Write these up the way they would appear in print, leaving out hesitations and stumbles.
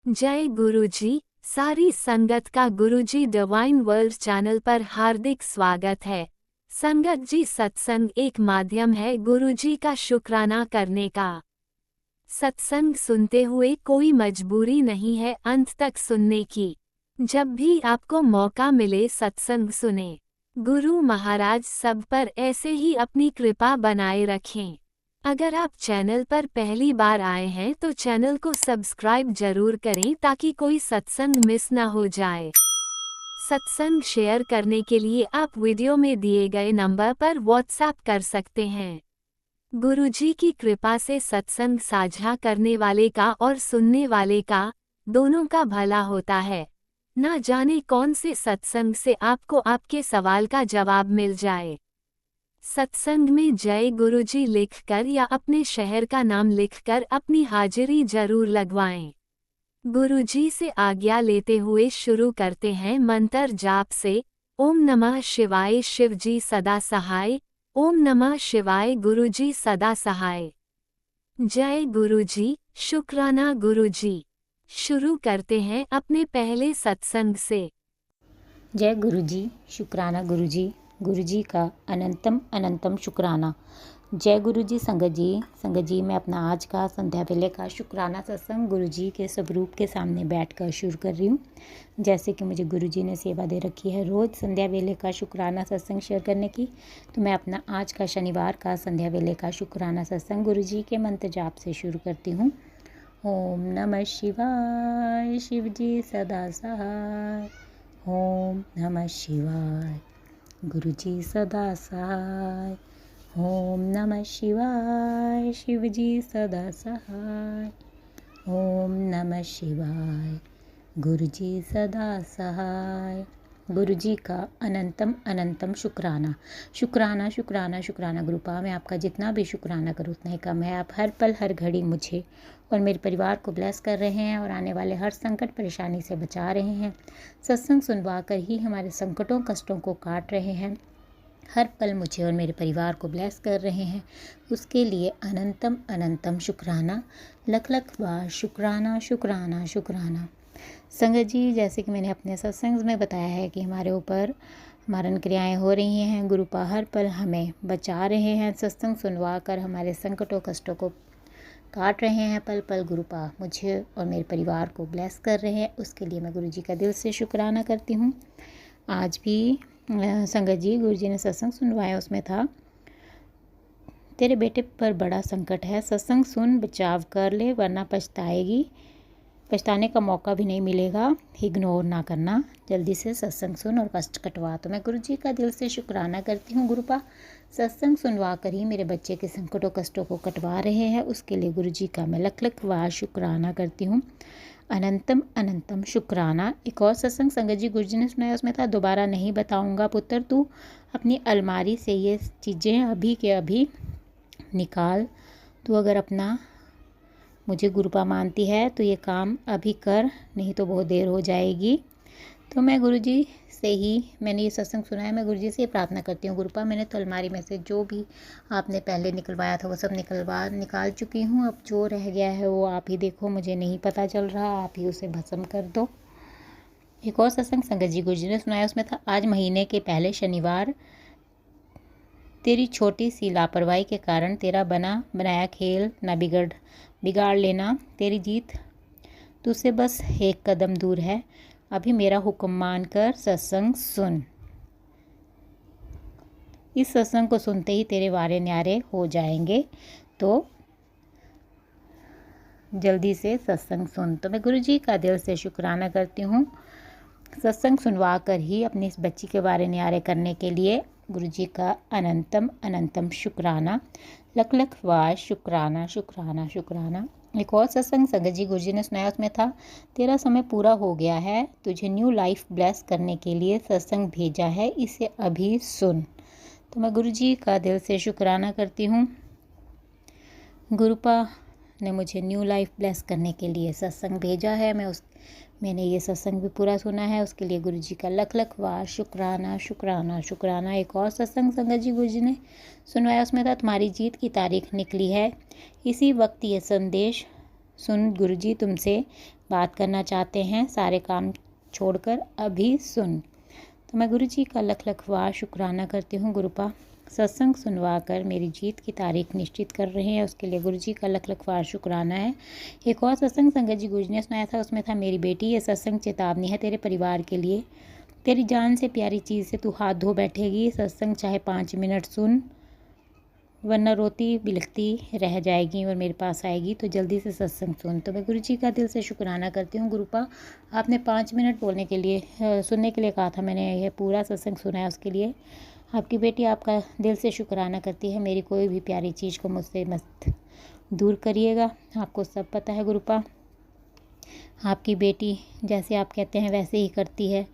जय गुरुजी। सारी संगत का गुरुजी डिवाइन वर्ल्ड चैनल पर हार्दिक स्वागत है। संगत जी, सत्संग एक माध्यम है गुरुजी का शुक्राना करने का। सत्संग सुनते हुए कोई मजबूरी नहीं है अंत तक सुनने की। जब भी आपको मौका मिले सत्संग सुने। गुरु महाराज सब पर ऐसे ही अपनी कृपा बनाए रखें। अगर आप चैनल पर पहली बार आए हैं तो चैनल को सब्सक्राइब जरूर करें ताकि कोई सत्संग मिस ना हो जाए। सत्संग शेयर करने के लिए आप वीडियो में दिए गए नंबर पर व्हाट्सएप कर सकते हैं। गुरुजी की कृपा से सत्संग साझा करने वाले का और सुनने वाले का दोनों का भला होता है। ना जाने कौन से सत्संग से आपको आपके सवाल का जवाब मिल जाए। सत्संग में जय गुरुजी लिखकर या अपने शहर का नाम लिखकर अपनी हाजिरी जरूर लगवाएं। गुरुजी से आज्ञा लेते हुए शुरू करते हैं मंत्र जाप से। ओम नमः शिवाय शिवजी सदा सहाय। ओम नमः शिवाय गुरुजी सदा सहाय। जय गुरुजी, शुक्राना गुरुजी। शुरू करते हैं अपने पहले सत्संग से। जय गुरुजी, शुक्राना गुरुजी। गुरुजी का अनंतम अनंतम शुक्राना। जय गुरुजी। संगत जी मैं अपना आज का संध्या वेले का शुक्राना सत्संग गुरुजी के स्वरूप के सामने बैठकर शुरू कर रही हूँ। जैसे कि मुझे गुरुजी ने सेवा दे रखी है रोज़ संध्या वेले का शुक्राना सत्संग शेयर करने की, तो मैं अपना आज का शनिवार का संध्या वेले का शुक्राना सत्संग गुरुजी के मंत्र जाप से शुरू करती हूँ। ओम नमः शिवाय शिवजी सदा सहाय। ओम नमः शिवाय गुरुजी सदा सहाय। ओम नमः शिवाय शिवजी सदा सहाय। ओम नमः शिवाय गुरुजी सदा सहाय। गुरुजी का अनंतम अनंतम शुक्राना। शुक्राना शुक्राना शुक्राना गुरुपा। मैं आपका जितना भी शुक्राना करूँ उतना ही कम है। आप हर पल हर घड़ी मुझे और मेरे परिवार को ब्लेस कर रहे हैं और आने वाले हर संकट परेशानी से बचा रहे हैं। सत्संग सुनवा कर ही हमारे संकटों कष्टों को काट रहे हैं। हर पल मुझे और मेरे परिवार को ब्लेस कर रहे हैं। उसके लिए अनंतम अनंतम शुक्राना। लख लख बार शुक्राना शुक्राना शुक्राना। संगत जी, जैसे कि मैंने अपने सत्संग में बताया है कि हमारे ऊपर मारण क्रियाएं हो रही हैं। गुरुपा हर पल हमें बचा रहे हैं। सत्संग सुनवा कर हमारे संकटों कष्टों को काट रहे हैं। पल पल गुरुपा मुझे और मेरे परिवार को ब्लेस कर रहे हैं। उसके लिए मैं गुरुजी का दिल से शुक्राना करती हूँ। आज भी संगत जी गुरुजी ने सत्संग सुनवाया, उसमें था तेरे बेटे पर बड़ा संकट है, सत्संग सुन बचाव कर ले वरना पछताने का मौका भी नहीं मिलेगा। इग्नोर ना करना, जल्दी से सत्संग सुन और कष्ट कटवा। तो मैं गुरुजी का दिल से शुक्राना करती हूँ। गुरुपा सत्संग सुनवा कर ही मेरे बच्चे के संकटों कष्टों को कटवा रहे हैं। उसके लिए गुरुजी का मैं लख लख बार शुक्राना करती हूँ। अनंतम अनंतम शुक्राना। एक और सत्संग संगत जी गुरुजी ने सुनाया, उसमें था दोबारा नहीं बताऊँगा पुत्र, तू अपनी अलमारी से ये चीज़ें अभी के अभी निकाल। तू अगर अपना मुझे गुरुपा मानती है तो ये काम अभी कर, नहीं तो बहुत देर हो जाएगी। तो मैं गुरुजी से ही मैंने ये सत्संग सुना है। मैं गुरुजी से ये प्रार्थना करती हूँ, गुरुपा मैंने तो अलमारी में से जो भी आपने पहले निकलवाया था वो सब निकाल चुकी हूँ। अब जो रह गया है वो आप ही देखो, मुझे नहीं पता चल रहा, आप ही उसे भस्म कर दो। एक और सत्संग संगत जी गुरुजी ने सुनाया, उसमें था आज महीने के पहले शनिवार तेरी छोटी सी लापरवाही के कारण तेरा बना बनाया खेल ना बिगाड़ लेना। तेरी जीत तुझसे बस एक कदम दूर है। अभी मेरा हुक्म मानकर सत्संग सुन। इस सत्संग को सुनते ही तेरे वारे न्यारे हो जाएंगे, तो जल्दी से सत्संग सुन। तो मैं गुरुजी का दिल से शुक्राना करती हूँ। सत्संग सुनवा कर ही अपनी इस बच्ची के वारे न्यारे करने के लिए गुरुजी का अनंतम अनंतम शुक्राना। लख लख बार शुक्राना शुक्राना शुक्राना। एक और सत्संग संगत जी गुरुजी ने सुनाया, उसमें था तेरा समय पूरा हो गया है, तुझे न्यू लाइफ ब्लेस करने के लिए सत्संग भेजा है, इसे अभी सुन। तो मैं गुरुजी का दिल से शुक्राना करती हूँ। गुरुपा ने मुझे न्यू लाइफ ब्लेस करने के लिए सत्संग भेजा है। मैंने ये सत्संग भी पूरा सुना है। उसके लिए गुरुजी का लख लख बार शुक्राना शुक्राना शुक्राना। एक और सत्संग संगत जी गुरुजी ने सुनवाया, उसमें था तुम्हारी जीत की तारीख निकली है, इसी वक्त ये संदेश सुन, गुरुजी तुमसे बात करना चाहते हैं, सारे काम छोड़कर अभी सुन। तो मैं गुरुजी का लख लख वार शुक्राना करती हूँ। गुरुपा सत्संग सुनवा कर मेरी जीत की तारीख निश्चित कर रहे हैं, उसके लिए गुरुजी का लख लख वार शुक्राना है। एक और सत्संग संगत जी गुरुजी ने सुनाया था, उसमें था, मेरी बेटी ये सत्संग चेतावनी है तेरे परिवार के लिए। तेरी जान से प्यारी चीज़ से तू हाथ धो बैठेगी, सत्संग चाहे 5 मिनट सुन, वरना रोती बिलखती रह जाएगी और मेरे पास आएगी। तो जल्दी से सत्संग सुन। तो मैं गुरुजी का दिल से शुक्राना करती हूँ। गुरुपा आपने 5 मिनट बोलने के लिए सुनने के लिए कहा था, मैंने यह पूरा सत्संग सुना है, उसके लिए आपकी बेटी आपका दिल से शुक्राना करती है। मेरी कोई भी प्यारी चीज़ को मुझसे मत दूर करिएगा, आपको सब पता है गुरुपा। आपकी बेटी जैसे आप कहते हैं वैसे ही करती है,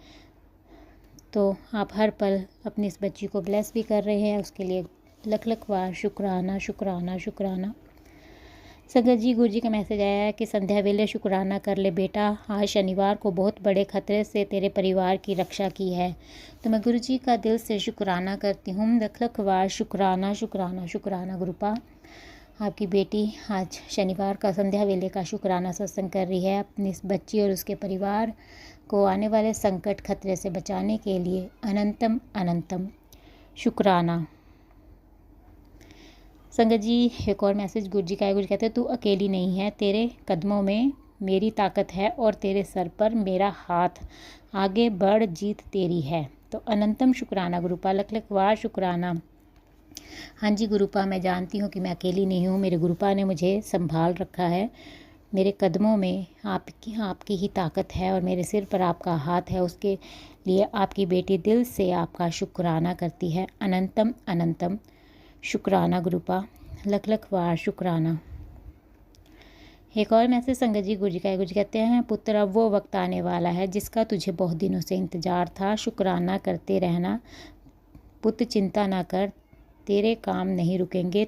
तो आप हर पल अपनी इस बच्ची को ब्लेस भी कर रहे हैं, उसके लिए लख लख वार शुक्राना शुक्राना शुक्राना। संगत जी गुरुजी का मैसेज आया है कि संध्या वेले शुक्राना कर ले बेटा, आज शनिवार को बहुत बड़े खतरे से तेरे परिवार की रक्षा की है। तो मैं गुरुजी का दिल से शुक्राना करती हूँ। लख लख वार शुक्राना शुक्राना शुक्राना। गुरुपा आपकी बेटी आज शनिवार का संध्या वेले का शुक्राना सत्संग कर रही है, अपनी इस बच्ची और उसके परिवार को आने वाले संकट खतरे से बचाने के लिए अनंतम अनंतम शुक्राना। संगत जी एक और मैसेज गुरुजी का है। गुरुजी कहते हैं, तू अकेली नहीं है, तेरे कदमों में मेरी ताकत है और तेरे सर पर मेरा हाथ, आगे बढ़, जीत तेरी है। तो अनंतम शुक्राना गुरुपा, लख लख वार शुक्राना। हाँ जी गुरुपा, मैं जानती हूँ कि मैं अकेली नहीं हूँ, मेरे गुरुपा ने मुझे संभाल रखा है, मेरे कदमों में आपकी ही ताकत है और मेरे सिर पर आपका हाथ है। उसके लिए आपकी बेटी दिल से आपका शुक्राना करती है। अनंतम अनंतम शुक्राना गुरुपा, लख लख वार शुक्राना। एक और मैसेज संगत जी गुरुजी का है। गुरुजी कहते हैं, पुत्र अब वो वक्त आने वाला है जिसका तुझे बहुत दिनों से इंतज़ार था, शुक्राना करते रहना पुत्र, चिंता ना कर, तेरे काम नहीं रुकेंगे,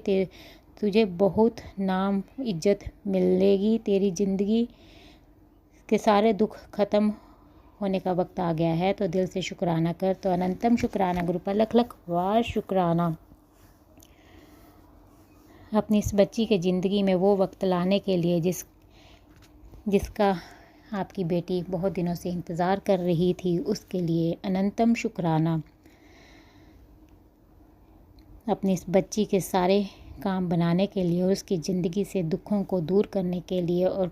तुझे बहुत नाम इज्जत मिलेगी, तेरी ज़िंदगी के सारे दुख खत्म होने का वक्त आ गया है, तो दिल से शुक्राना कर। तो अनंतम शुक्राना गुरुपा, लख लख वार शुक्राना। अपनी इस बच्ची के ज़िंदगी में वो वक्त लाने के लिए जिसका आपकी बेटी बहुत दिनों से इंतज़ार कर रही थी, उसके लिए अनंतम शुक्राना। अपनी इस बच्ची के सारे काम बनाने के लिए और उसकी ज़िंदगी से दुखों को दूर करने के लिए और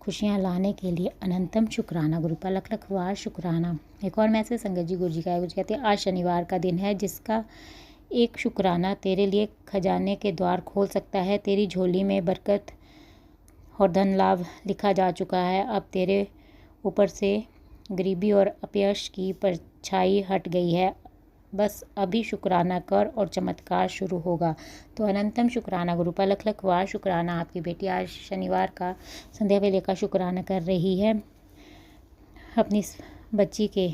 खुशियाँ लाने के लिए अनंतम शुक्राना गुरुपा, लख लख वार शुक्राना। एक और मैसेज संगत जी गुरुजी का है। गुरुजी कहते हैं, आज शनिवार का दिन है जिसका एक शुक्राना तेरे लिए खजाने के द्वार खोल सकता है। तेरी झोली में बरकत और धन लाभ लिखा जा चुका है। अब तेरे ऊपर से गरीबी और अपयश की परछाई हट गई है, बस अभी शुक्राना कर और चमत्कार शुरू होगा। तो अनंतम शुक्राना गुरुपा, लख लख वार शुक्राना। आपकी बेटी आज शनिवार का संध्या वेले का शुक्राना कर रही है, अपनी बच्ची के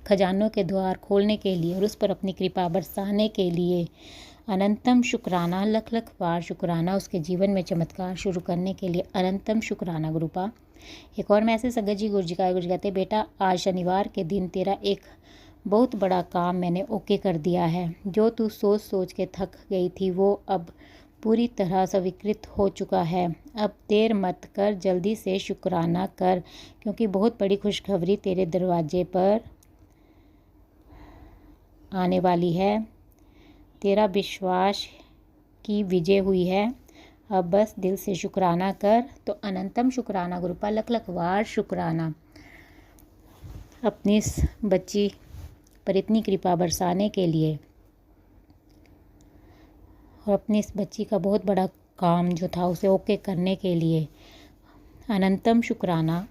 खजानों के द्वार खोलने के लिए और उस पर अपनी कृपा बरसाने के लिए अनंतम शुक्राना, लख लख वार शुक्राना। उसके जीवन में चमत्कार शुरू करने के लिए अनंतम शुक्राना गुरुपा। एक और मैसेज संगत जी गुरुजी का है। गुरुजी कहते हैं, बेटा आज शनिवार के दिन तेरा एक बहुत बड़ा काम मैंने ओके कर दिया है। जो तू सोच सोच के थक गई थी वो अब पूरी तरह स्वीकृत हो चुका है। अब देर मत कर, जल्दी से शुक्राना कर, क्योंकि बहुत बड़ी खुशखबरी तेरे दरवाजे पर आने वाली है। तेरा विश्वास की विजय हुई है, अब बस दिल से शुक्राना कर। तो अनंतम शुक्राना गुरुपा, लख लख वार शुक्राना। अपनी इस बच्ची पर इतनी कृपा बरसाने के लिए और अपनी इस बच्ची का बहुत बड़ा काम जो था उसे ओके करने के लिए अनंतम शुक्राना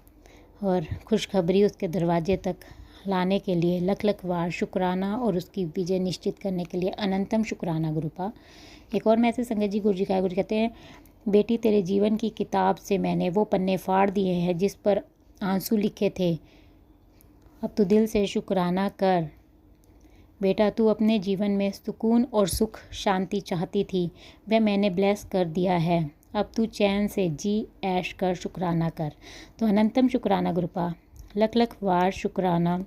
और खुशखबरी उसके दरवाजे तक लाने के लिए लख लख वार शुक्राना और उसकी विजय निश्चित करने के लिए अनंतम शुक्राना गुरुपा। एक और मैसेज संगत जी गुरुजी का है। गुरुजी कहते हैं, बेटी तेरे जीवन की किताब से मैंने वो पन्ने फाड़ दिए हैं जिस पर आंसू लिखे थे। अब तू दिल से शुक्राना कर। बेटा तू अपने जीवन में सुकून और सुख शांति चाहती थी, वह मैंने ब्लेस कर दिया है। अब तू चैन से जी ऐश कर, शुक्राना कर। तो अनंतम शुक्राना गुरुपा, लख लख वार शुक्राना।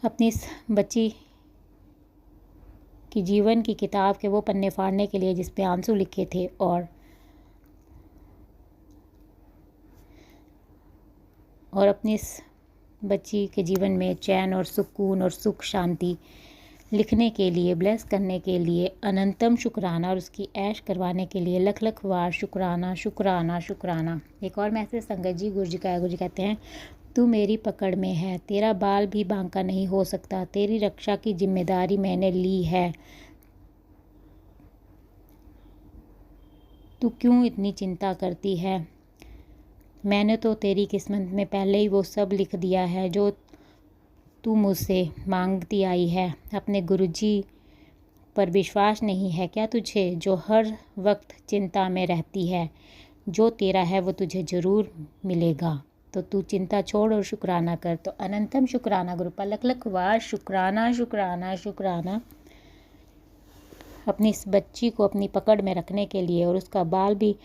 अपनी इस बच्ची की जीवन की किताब के वो पन्ने फाड़ने के लिए जिस पे आंसू लिखे थे और और अपनी इस बच्ची के जीवन में चैन और सुकून और सुख शांति लिखने के लिए, ब्लेस करने के लिए अनंतम शुक्राना और उसकी ऐश करवाने के लिए लख लख वार शुक्राना शुक्राना शुक्राना। एक और मैसेज संगत जी, गुरु जी कहते हैं, तू मेरी पकड़ में है, तेरा बाल भी बांका नहीं हो सकता, तेरी रक्षा की जिम्मेदारी मैंने ली है, तू क्यों इतनी चिंता करती है। मैंने तो तेरी किस्मत में पहले ही वो सब लिख दिया है जो तू मुझसे मांगती आई है। अपने गुरुजी पर विश्वास नहीं है क्या तुझे, जो हर वक्त चिंता में रहती है। जो तेरा है वो तुझे ज़रूर मिलेगा, तो तू चिंता छोड़ और शुक्राना कर। तो अनंतम शुक्राना गुरुपा, लख लख वार शुक्राना शुक्राना शुक्राना अपनी इस बच्ची को अपनी पकड़ में रखने के लिए और उसका बाल भी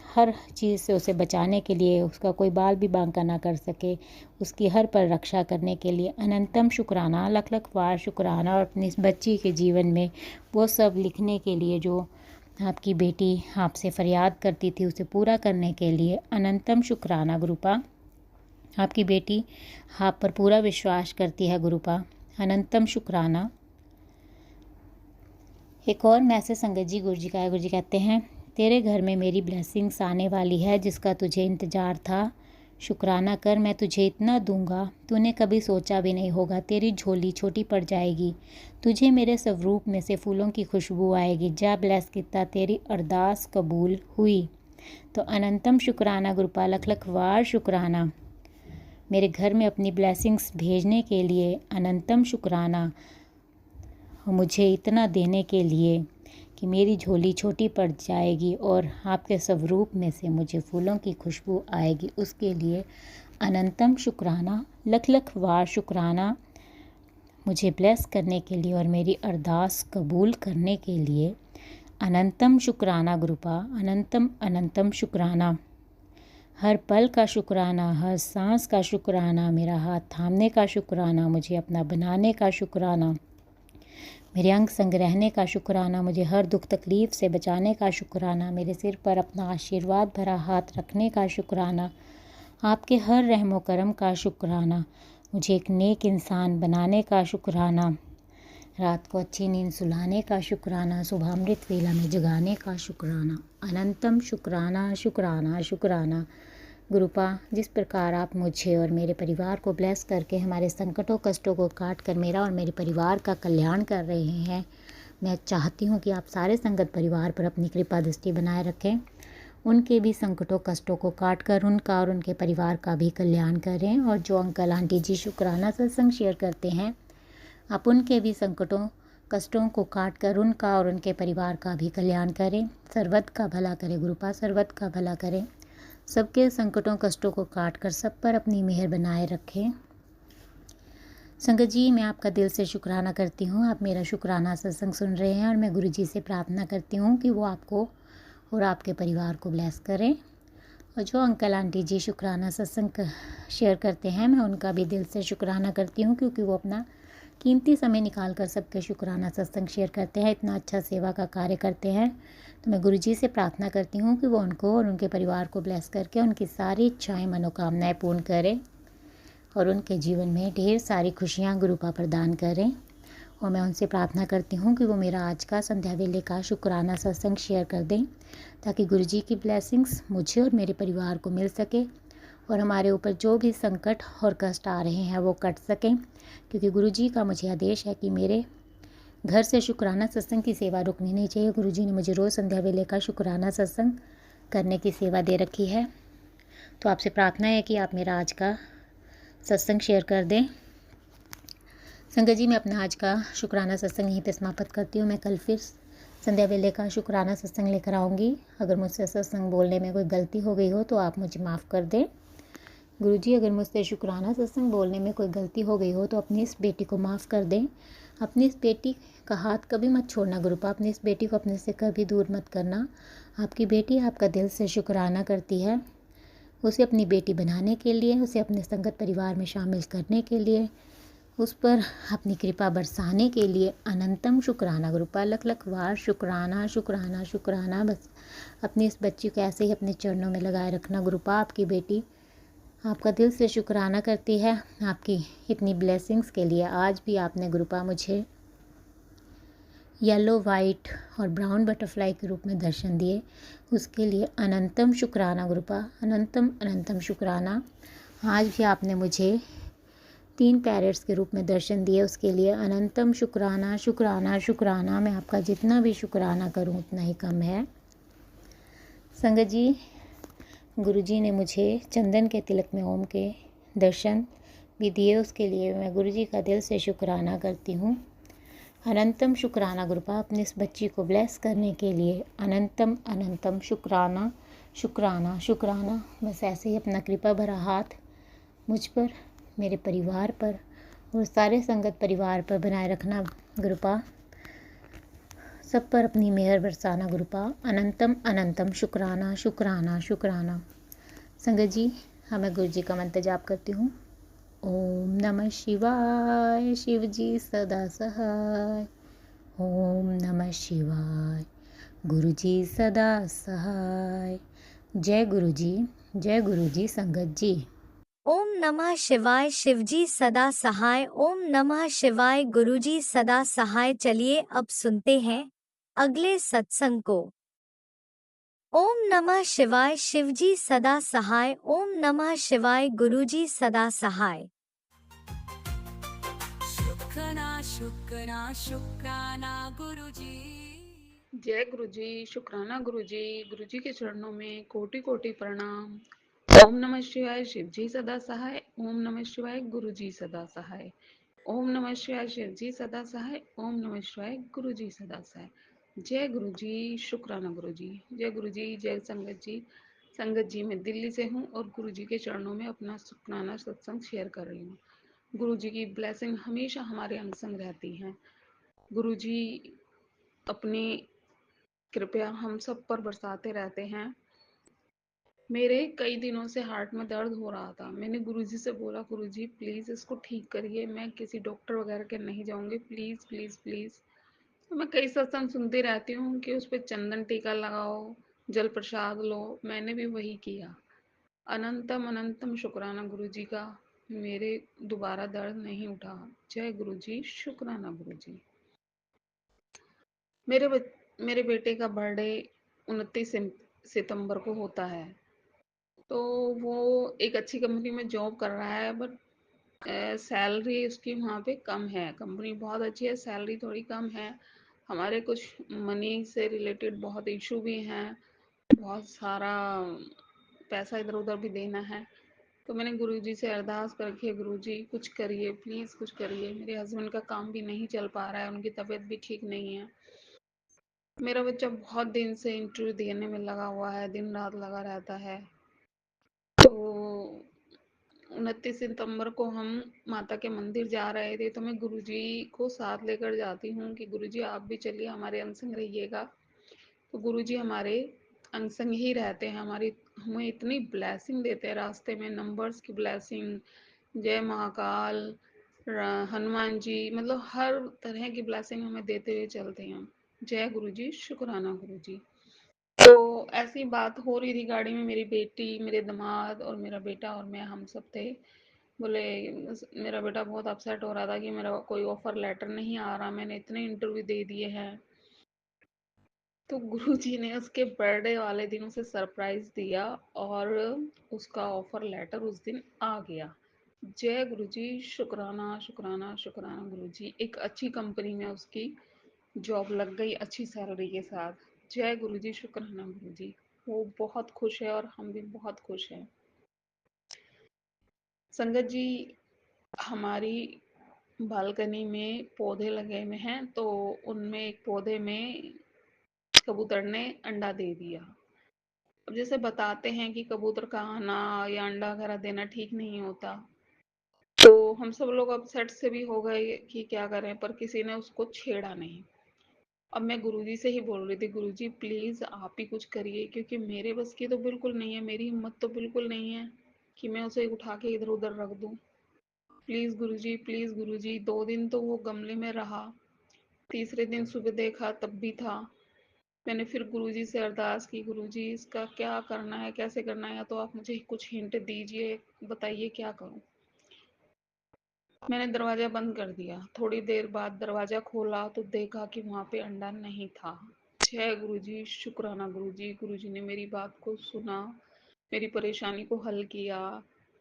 हर चीज़ से उसे बचाने के लिए, उसका कोई बाल भी बांका ना कर सके, उसकी हर पर रक्षा करने के लिए अनंतम शुक्राना, लख लख वार शुक्राना। और अपनी इस बच्ची के जीवन में वो सब लिखने के लिए जो आपकी बेटी आपसे फरियाद करती थी उसे पूरा करने के लिए अनंतम शुक्राना गुरुपा। आपकी बेटी आप पर पूरा विश्वास करती है गुरुपा, अनंतम शुक्राना। एक और मैसेज संगत जी, गुरु जी कहते हैं, तेरे घर में मेरी ब्लेसिंग्स आने वाली है जिसका तुझे इंतज़ार था। शुक्राना कर, मैं तुझे इतना दूंगा तूने कभी सोचा भी नहीं होगा। तेरी झोली छोटी पड़ जाएगी, तुझे मेरे स्वरूप में से फूलों की खुशबू आएगी। जा ब्लेस किता, तेरी अरदास कबूल हुई। तो अनंतम शुक्राना गुरुपा, लख लख वार शुक्राना मेरे घर में अपनी ब्लेसिंग्स भेजने के लिए, अनंतम शुक्राना मुझे इतना देने के लिए कि मेरी झोली छोटी पड़ जाएगी और आपके स्वरूप में से मुझे फूलों की खुशबू आएगी, उसके लिए अनंतम शुक्राना, लख लख वार शुक्राना मुझे ब्लेस करने के लिए और मेरी अरदास कबूल करने के लिए अनंतम शुक्राना गुरुपा, अनंतम अनंतम शुक्राना। हर पल का शुक्राना, हर सांस का शुक्राना, मेरा हाथ थामने का शुक्राना, मुझे अपना बनाने का शुक्राना, मेरे अंग संग रहने का शुक्राना, मुझे हर दुख तकलीफ़ से बचाने का शुक्राना, मेरे सिर पर अपना आशीर्वाद भरा हाथ रखने का शुक्राना, आपके हर रहमो करम का शुक्राना, मुझे एक नेक इंसान बनाने का शुक्राना, रात को अच्छी नींद सुलाने का शुक्राना, सुबह अमृत वेला में जगाने का शुक्राना, अनंतम शुक्राना शुक्राना शुक्राना गुरुपा। जिस प्रकार आप मुझे और मेरे परिवार को ब्लेस करके हमारे संकटों कष्टों को काट कर मेरा और मेरे परिवार का कल्याण कर रहे हैं, मैं चाहती हूँ कि आप सारे संगत परिवार पर अपनी कृपा दृष्टि बनाए रखें, उनके भी संकटों कष्टों को काट कर उनका और उनके परिवार का भी कल्याण करें। और जो अंकल आंटी जी शुक्राना सत्संग शेयर करते हैं, आप उनके भी संकटों कष्टों को काट कर उनका और उनके परिवार का भी कल्याण करें। सर्वत का भला करें गुरुपा, सर्वत का भला करें, सबके संकटों कष्टों को काट कर सब पर अपनी मेहर बनाए रखें। संगत जी, मैं आपका दिल से शुक्राना करती हूँ, आप मेरा शुक्राना सत्संग सुन रहे हैं और मैं गुरु जी से प्रार्थना करती हूँ कि वो आपको और आपके परिवार को ब्लेस करें। और जो अंकल आंटी जी शुक्राना सत्संग शेयर करते हैं, मैं उनका भी दिल से शुक्राना करती हूँ, क्योंकि वो अपना कीमती समय निकाल कर सबके शुक्राना सत्संग शेयर करते हैं, इतना अच्छा सेवा का कार्य करते हैं। तो मैं गुरु जी से प्रार्थना करती हूँ कि वो उनको और उनके परिवार को ब्लेस करके उनकी सारी इच्छाएं मनोकामनाएं पूर्ण करें और उनके जीवन में ढेर सारी खुशियाँ गुरुपा प्रदान करें। और मैं उनसे प्रार्थना करती हूँ कि वो मेरा आज का संध्या वेले का शुक्राना सत्संग शेयर कर दें, ताकि गुरु जी की ब्लेसिंग्स मुझे और मेरे परिवार को मिल सके और हमारे ऊपर जो भी संकट और कष्ट आ रहे हैं वो कट सकें। क्योंकि गुरु जी का मुझे आदेश है कि मेरे घर से शुक्राना सत्संग की सेवा रुकनी नहीं चाहिए। गुरु जी ने मुझे रोज़ संध्या वेले का शुक्राना सत्संग करने की सेवा दे रखी है। तो आपसे प्रार्थना है कि आप मेरा आज का सत्संग शेयर कर दें। संगत जी, मैं अपना आज का शुक्राना सत्संग यहीं पे समाप्त करती हूँ। मैं कल फिर संध्या वेले का शुक्राना सत्संग लेकर आऊँगी। अगर मुझसे सत्संग बोलने में कोई गलती हो गई हो तो आप मुझे माफ़ कर दें। गुरुजी, अगर मुझसे शुक्राना सत्संग बोलने में कोई गलती हो गई हो तो अपनी इस बेटी को माफ़ कर दें। अपनी इस बेटी का हाथ कभी मत छोड़ना गुरुपा, अपनी इस बेटी को अपने से कभी दूर मत करना। आपकी बेटी आपका दिल से शुक्राना करती है। उसे अपनी बेटी बनाने के लिए, उसे अपने संगत परिवार में शामिल करने के लिए, उस पर अपनी कृपा बरसाने के लिए अनंतम शुक्राना गुरुपा, लख लख वार शुक्राना शुक्राना शुक्राना। बस अपनी इस बच्ची को ऐसे ही अपने चरणों में लगाए रखना गुरुपा। आपकी बेटी आपका दिल से शुक्राना करती है आपकी इतनी ब्लेसिंग्स के लिए। आज भी आपने गुरुपा मुझे येलो, वाइट और ब्राउन बटरफ्लाई के रूप में दर्शन दिए, उसके लिए अनंतम शुक्राना गुरुपा, अनंतम अनंतम शुक्राना। आज भी आपने मुझे 3 पैरेट्स के रूप में दर्शन दिए, उसके लिए अनंतम शुक्राना शुक्राना शुक्राना। मैं आपका जितना भी शुक्राना करूं उतना ही कम है। संगत जी, गुरुजी ने मुझे चंदन के तिलक में ओम के दर्शन भी दिए, उसके लिए मैं गुरुजी का दिल से शुक्राना करती हूँ। अनंतम शुक्राना गुरुपा, अपनी इस बच्ची को ब्लेस करने के लिए अनंतम अनंतम शुक्राना शुक्राना शुक्राना। बस ऐसे ही अपना कृपा भरा हाथ मुझ पर, मेरे परिवार पर और सारे संगत परिवार पर बनाए रखना गुरुपा। सब पर अपनी मेहर बरसाना गुरुपा। अनंतम अनंतम शुक्राना शुक्राना शुक्राना। संगत जी, हाँ, मैं गुरु जी का मंत्र जाप करती हूँ। ओम नमः शिवाय, शिव जी सदा सहाय। ओम नमः शिवाय, गुरु जी सदा सहाय। जय गुरु जी, जय गुरु जी संगत जी। ओम नमः शिवाय, शिवजी सदा सहाय। ओम नमः शिवाय, गुरुजी सदा सहाय। चलिए अब सुनते हैं अगले सत्संग को। ओम नमः शिवाय, शिवजी सदा सहाय। ओम नमः शिवाय, गुरुजी सदा सहाय। शुक्राना शुक्राना शुक्राना गुरुजी। जय गुरु जी, शुक्राना गुरु जी। गुरु जी के चरणों में कोटि कोटि प्रणाम। ओम नमः शिवाय, शिव जी सदा सहाय। ओम नमः शिवाय, गुरु जी सदा सहाय। ओम नमः शिवाय, शिव जी सदा सहाय। ओम नमः शिवाय, गुरु जी सदा सहाय। जय गुरु जी, शुक्राना गुरु जी। जय गुरु जी, जय संगत जी। संगत जी, मैं दिल्ली से हूँ और गुरु जी के चरणों में अपना शुक्राना सत्संग शेयर कर रही हूँ। गुरु जी की ब्लेसिंग हमेशा हमारे अंग संग रहती है। गुरु जी अपनी कृपया हम सब पर बरसाते रहते हैं। मेरे कई दिनों से हार्ट में दर्द हो रहा था। मैंने गुरुजी से बोला, गुरुजी प्लीज़ इसको ठीक करिए, मैं किसी डॉक्टर वगैरह के नहीं जाऊंगी, प्लीज़ प्लीज़ प्लीज़। तो मैं कई सत्संग सुनती रहती हूँ कि उस पर चंदन टीका लगाओ, जल प्रसाद लो। मैंने भी वही किया। अनंतम अनंतम शुक्राना गुरुजी का, मेरे दोबारा दर्द नहीं उठा। जय गुरुजी, शुक्राना गुरुजी। मेरे बेटे का बर्थडे 29 सितंबर को होता है। तो वो एक अच्छी कंपनी में जॉब कर रहा है, बट सैलरी उसकी वहाँ पे कम है। कंपनी बहुत अच्छी है, सैलरी थोड़ी कम है। हमारे कुछ मनी से रिलेटेड बहुत इशू भी हैं, बहुत सारा पैसा इधर उधर भी देना है। तो मैंने गुरुजी से अरदास करके, गुरुजी कुछ करिए प्लीज़, कुछ करिए। मेरे हस्बैंड का काम भी नहीं चल पा रहा है, उनकी तबीयत भी ठीक नहीं है। मेरा बच्चा बहुत दिन से इंटरव्यू देने में लगा हुआ है, दिन रात लगा रहता है। तो 29 सितंबर को हम माता के मंदिर जा रहे थे, तो मैं गुरुजी को साथ लेकर जाती हूँ कि गुरुजी आप भी चलिए, हमारे अंग संग रहिएगा। तो गुरुजी हमारे अंग संग ही रहते हैं, हमारी हमें इतनी ब्लेसिंग देते हैं रास्ते में, नंबर्स की ब्लेसिंग, जय महाकाल, हनुमान जी, मतलब हर तरह की ब्लेसिंग हमें देते हुए चलते हैं। जय गुरुजी, शुक्राना गुरुजी। तो ऐसी बात हो रही थी गाड़ी में, मेरी बेटी, मेरे दामाद और मेरा बेटा और मैं, हम सब थे। बोले, मेरा बेटा बहुत अपसेट हो रहा था कि मेरा कोई ऑफर लेटर नहीं आ रहा, मैंने इतने इंटरव्यू दे दिए हैं। तो गुरुजी ने उसके बर्थडे वाले दिन उसे सरप्राइज दिया और उसका ऑफर लेटर उस दिन आ गया। जय गुरुजी, शुक्राना शुक्राना शुक्राना गुरुजी। एक अच्छी कंपनी में उसकी जॉब लग गई, अच्छी सैलरी के साथ। जय गुरुजी, शुक्राना गुरुजी। वो बहुत खुश है और हम भी बहुत खुश हैं। संगत जी, हमारी बालकनी में पौधे लगे हुए हैं, तो उनमें एक पौधे में कबूतर ने अंडा दे दिया। अब जैसे बताते हैं कि कबूतर का आना या अंडा वगैरह देना ठीक नहीं होता, तो हम सब लोग अपसेट से भी हो गए कि क्या करें, पर किसी ने उसको छेड़ा नहीं। अब मैं गुरुजी से ही बोल रही थी, गुरुजी प्लीज आप ही कुछ करिए, क्योंकि मेरे बस की तो बिल्कुल नहीं है, मेरी हिम्मत तो बिल्कुल नहीं है कि मैं उसे उठा के इधर उधर रख दूं। प्लीज गुरुजी, प्लीज गुरुजी। 2 दिन तो वो गमले में रहा, तीसरे दिन सुबह देखा तब भी था। मैंने फिर गुरुजी से अरदास की, गुरुजी इसका क्या करना है, कैसे करना है, या तो आप मुझे कुछ हिंट दीजिए, बताइए क्या करूं। मैंने दरवाजा बंद कर दिया। थोड़ी देर बाद दरवाजा खोला तो देखा कि वहां पे अंडा नहीं था। जय गुरुजी, शुक्राना गुरुजी। गुरुजी ने मेरी बात को सुना, मेरी परेशानी को हल किया।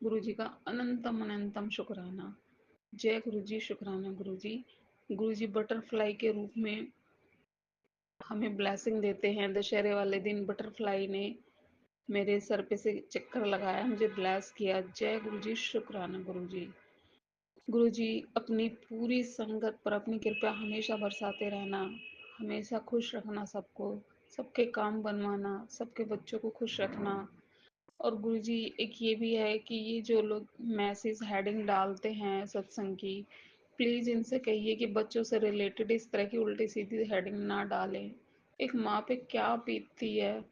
गुरुजी का अनंतम अनंतम शुक्राना। जय गुरुजी, शुक्राना गुरुजी। गुरुजी बटरफ्लाई के रूप में हमें ब्लेसिंग देते हैं। दशहरे वाले दिन बटरफ्लाई ने मेरे सर पे से चक्कर लगाया, मुझे ब्लेस किया। जय गुरुजी, शुक्राना गुरुजी। गुरुजी अपनी पूरी संगत पर अपनी कृपा हमेशा बरसाते रहना, हमेशा खुश रखना सबको, सबके काम बनवाना, सबके बच्चों को खुश रखना। और गुरुजी एक ये भी है कि ये जो लोग मैसेज हेडिंग डालते हैं सत्संग की, प्लीज इनसे कहिए कि बच्चों से रिलेटेड इस तरह की उल्टी सीधी हेडिंग ना डालें। एक माँ पे क्या बीतती है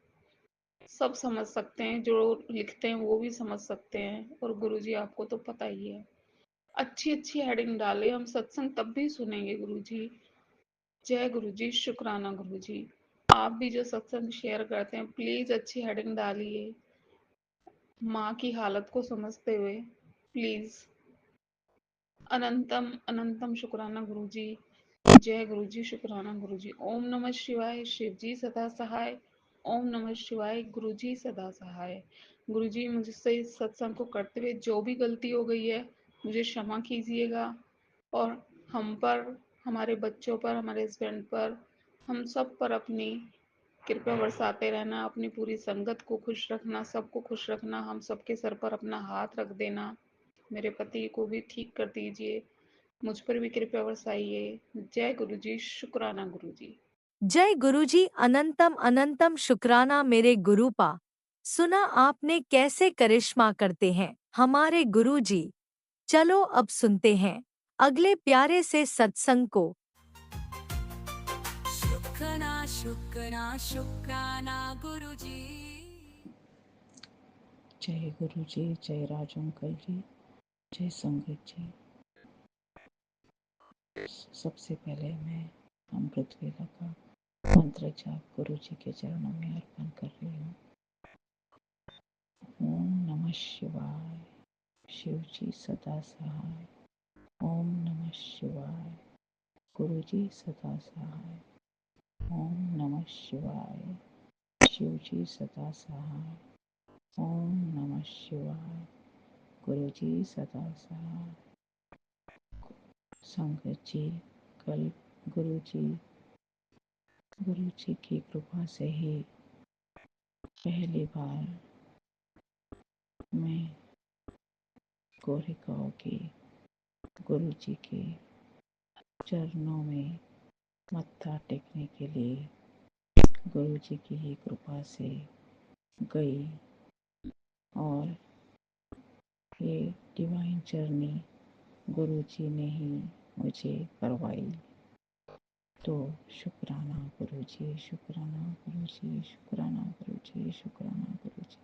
सब समझ सकते हैं, जो लिखते हैं वो भी समझ सकते हैं, और गुरुजी आपको तो पता ही है। अच्छी अच्छी हेडिंग डाले, हम सत्संग तब भी सुनेंगे गुरुजी। जय गुरुजी, शुक्राना गुरुजी। आप भी जो सत्संग शेयर करते हैं प्लीज अच्छी हेडिंग डालिए, माँ की हालत को समझते हुए, प्लीज। अनंतम अनंतम शुक्राना गुरुजी। जय गुरुजी, शुक्राना गुरुजी। ओम नमः शिवाय, शिव जी सदा सहाय। ओम नमः शिवाय, गुरुजी सदा सहाय। गुरुजी मुझसे इस सत्संग को करते हुए जो भी गलती हो गई है मुझे क्षमा कीजिएगा, और हम पर, हमारे बच्चों पर, हमारे हस्बैंड पर, हम सब पर अपनी कृपया बरसाते रहना, अपनी पूरी संगत को खुश रखना, सबको खुश रखना, हम सबके सर पर अपना हाथ रख देना। मेरे पति को भी ठीक कर दीजिए, मुझ पर भी कृपया बरसाइए। जय गुरुजी, शुक्राना गुरुजी। जय गुरुजी, अनंतम अनंतम शुक्राना मेरे गुरुपा। सुना आपने कैसे करिश्मा करते हैं हमारे गुरुजी। चलो अब सुनते हैं अगले प्यारे से सत्संग को। शुक्राना शुक्राना शुक्राना गुरुजी। जय गुरु जी, जय राज अंकल जी, जय संगत जी। सबसे पहले मैं अमृत वेला का मंत्र जाप गुरु जी के चरणों में अर्पण कर रही हूँ। ओम नमः शिवाय, शिव जी सदा सहाय। ओम नमः शिवाय, गुरु जी सदा सहाय। ओम नमः शिवाय, शिव जी सदा सहाय। ओम नमः शिवाय, गुरु जी सदा सहाय। संगत जी, कल गुरु जी की कृपा से ही पहली बार मैं गोरिकाओं की गुरु जी के चरणों में मत्था टेकने के लिए गुरु जी की ही कृपा से गई, और ये डिवाइन जर्नी गुरु जी ने ही मुझे करवाई। तो शुक्राना गुरु जी, शुक्राना गुरु जी, शुक्राना गुरु जी, शुक्राना गुरु जी।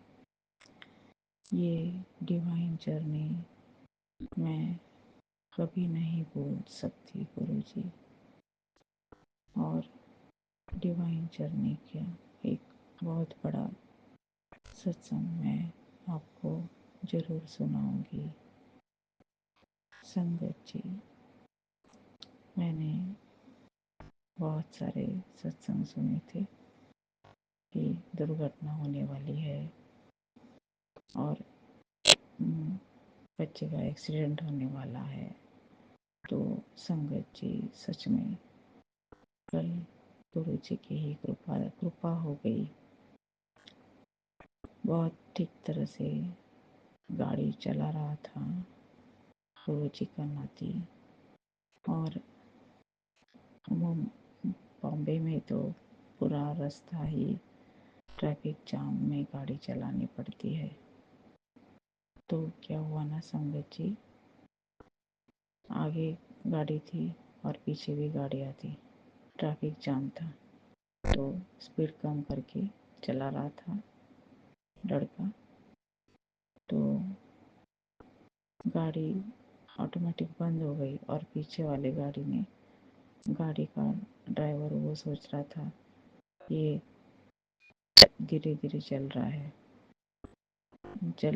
ये डिवाइन जर्नी मैं कभी नहीं भूल सकती गुरु जी। और डिवाइन जर्नी का एक बहुत बड़ा सत्संग मैं आपको ज़रूर सुनाऊंगी। संगत जी, मैंने बहुत सारे सत्संग सुने थे कि दुर्घटना होने वाली है और बच्चे का एक्सीडेंट होने वाला है। तो संगत जी, सच में कल गुरु जी की ही कृपा हो गई। बहुत ठीक तरह से गाड़ी चला रहा था गुरु जी का नाती, और बॉम्बे में तो पूरा रास्ता ही ट्रैफिक जाम में गाड़ी चलानी पड़ती है। तो क्या हुआ ना संगत जी, आगे गाड़ी थी और पीछे भी गाड़ियाँ थी, ट्रैफिक जाम था। तो स्पीड कम करके चला रहा था लड़का। तो गाड़ी ऑटोमेटिक बंद हो गई, और पीछे वाली गाड़ी का ड्राइवर वो सोच रहा था ये धीरे धीरे चल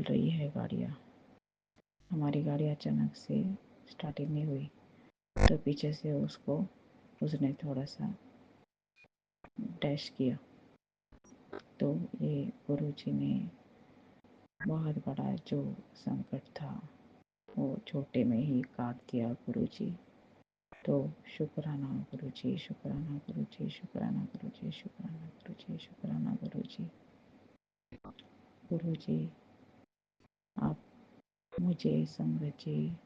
रही है गाड़ियाँ। हमारी गाड़ी अचानक से स्टार्टिंग नहीं हुई, तो पीछे से उसने थोड़ा सा डैश किया, तो ये गुरुजी ने बहुत बड़ा जो संकट था वो छोटे में ही काट दिया गुरुजी। तो शुक्राना गुरुजी, शुक्राना गुरुजी, शुक्राना गुरुजी, शुक्राना गुरुजी, शुक्राना गुरुजी। गुरुजी आप मुझे संगत जी,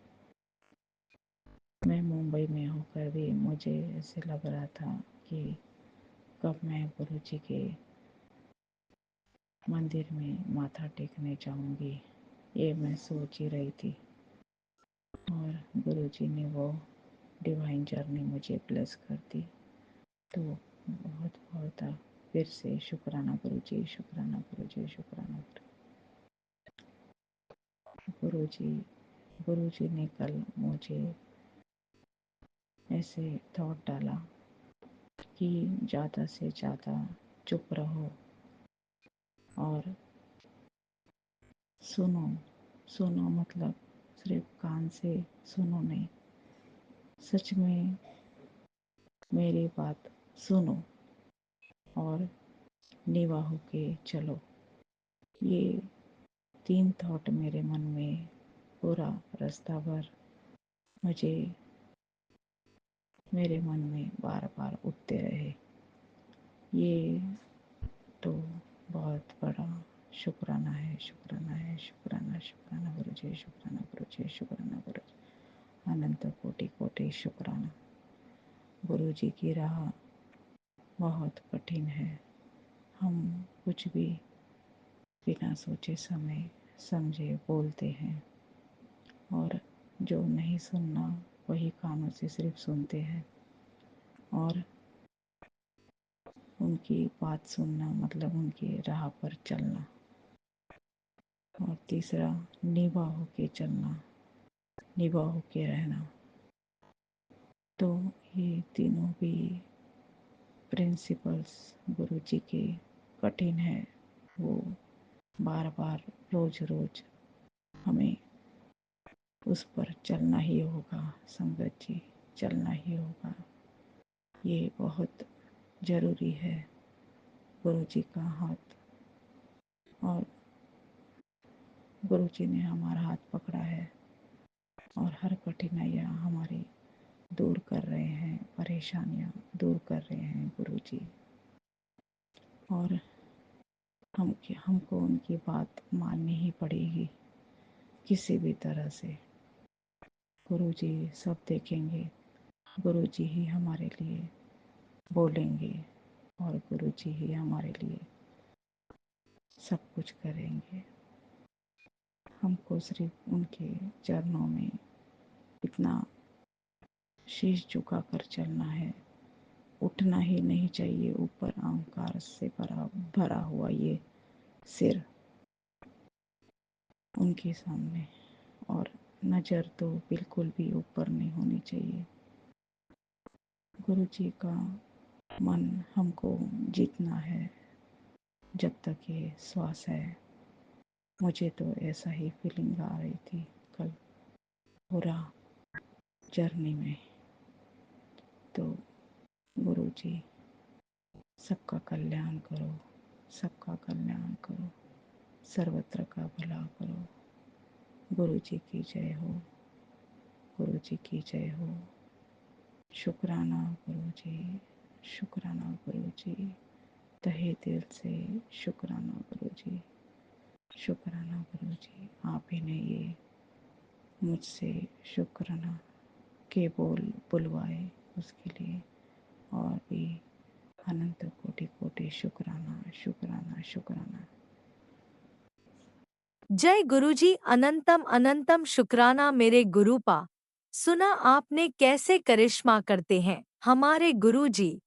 मैं मुंबई में होकर भी मुझे ऐसे लग रहा था कि कब मैं गुरुजी के मंदिर में माथा टेकने जाऊंगी, ये मैं सोच ही रही थी। और गुरुजी ने वो डिवाइन जर्नी मुझे ब्लेस कर दी। तो बहुत बहुत फिर से शुक्राना गुरुजी, शुक्राना गुरुजी, शुक्राना गुरुजी। गुरुजी ने कल मुझे ऐसे थॉट डाला कि ज़्यादा से ज़्यादा चुप रहो और सुनो। सुनो मतलब सिर्फ कान से सुनो नहीं, सच में मेरी बात सुनो और निभा होके चलो। ये 3 थॉट मेरे मन में पूरा रास्ता भर मुझे मेरे मन में बार बार उठते रहे। ये तो बहुत बड़ा शुक्राना है, शुक्राना है, शुक्राना, शुक्राना गुरुजी, शुक्राना गुरुजी, शुक्राना गुरुजी। अनंत कोटि कोटि शुक्राना। गुरुजी की राह बहुत कठिन है। हम कुछ भी बिना सोचे समझे बोलते हैं, और जो नहीं सुनना वही कानों से सिर्फ सुनते हैं, और उनकी बात सुनना मतलब उनकी राह पर चलना। और तीसरा निभा होके चलना, निभा होके रहना। तो ये तीनों भी प्रिंसिपल्स गुरुजी के कठिन है। वो बार बार रोज रोज हमें उस पर चलना ही होगा संगत जी, चलना ही होगा। ये बहुत ज़रूरी है गुरुजी का हाथ। और गुरुजी ने हमारा हाथ पकड़ा है और हर कठिनाइयाँ हमारी दूर कर रहे हैं, परेशानियाँ दूर कर रहे हैं गुरुजी। और हमको उनकी बात माननी ही पड़ेगी किसी भी तरह से। गुरुजी सब देखेंगे, गुरुजी ही हमारे लिए बोलेंगे और गुरुजी ही हमारे लिए सब कुछ करेंगे। हमको सिर्फ उनके चरणों में इतना शीश झुकाकर चलना है। उठना ही नहीं चाहिए ऊपर, अहंकार से भरा हुआ ये सिर उनके सामने, और नज़र तो बिल्कुल भी ऊपर नहीं होनी चाहिए। गुरुजी का मन हमको जीतना है जब तक ये श्वास है। मुझे तो ऐसा ही फीलिंग आ रही थी कल पूरा जर्नी में। तो गुरुजी सबका कल्याण करो, सबका कल्याण करो, सर्वत्र का भला करो। गुरुजी की जय हो, गुरुजी की जय हो। शुक्राना गुरुजी, शुक्राना गुरुजी, तहे दिल से शुक्राना गुरुजी, शुक्राना गुरुजी। आप ही ने ये मुझसे शुक्राना के बोल बुलवाए उसके लिए, और भी अनंत कोटि कोटि शुक्राना, शुक्राना, शुक्राना। जय गुरुजी, अनंतम अनंतम शुक्राना मेरे गुरुपा। सुना आपने कैसे करिश्मा करते हैं हमारे गुरुजी।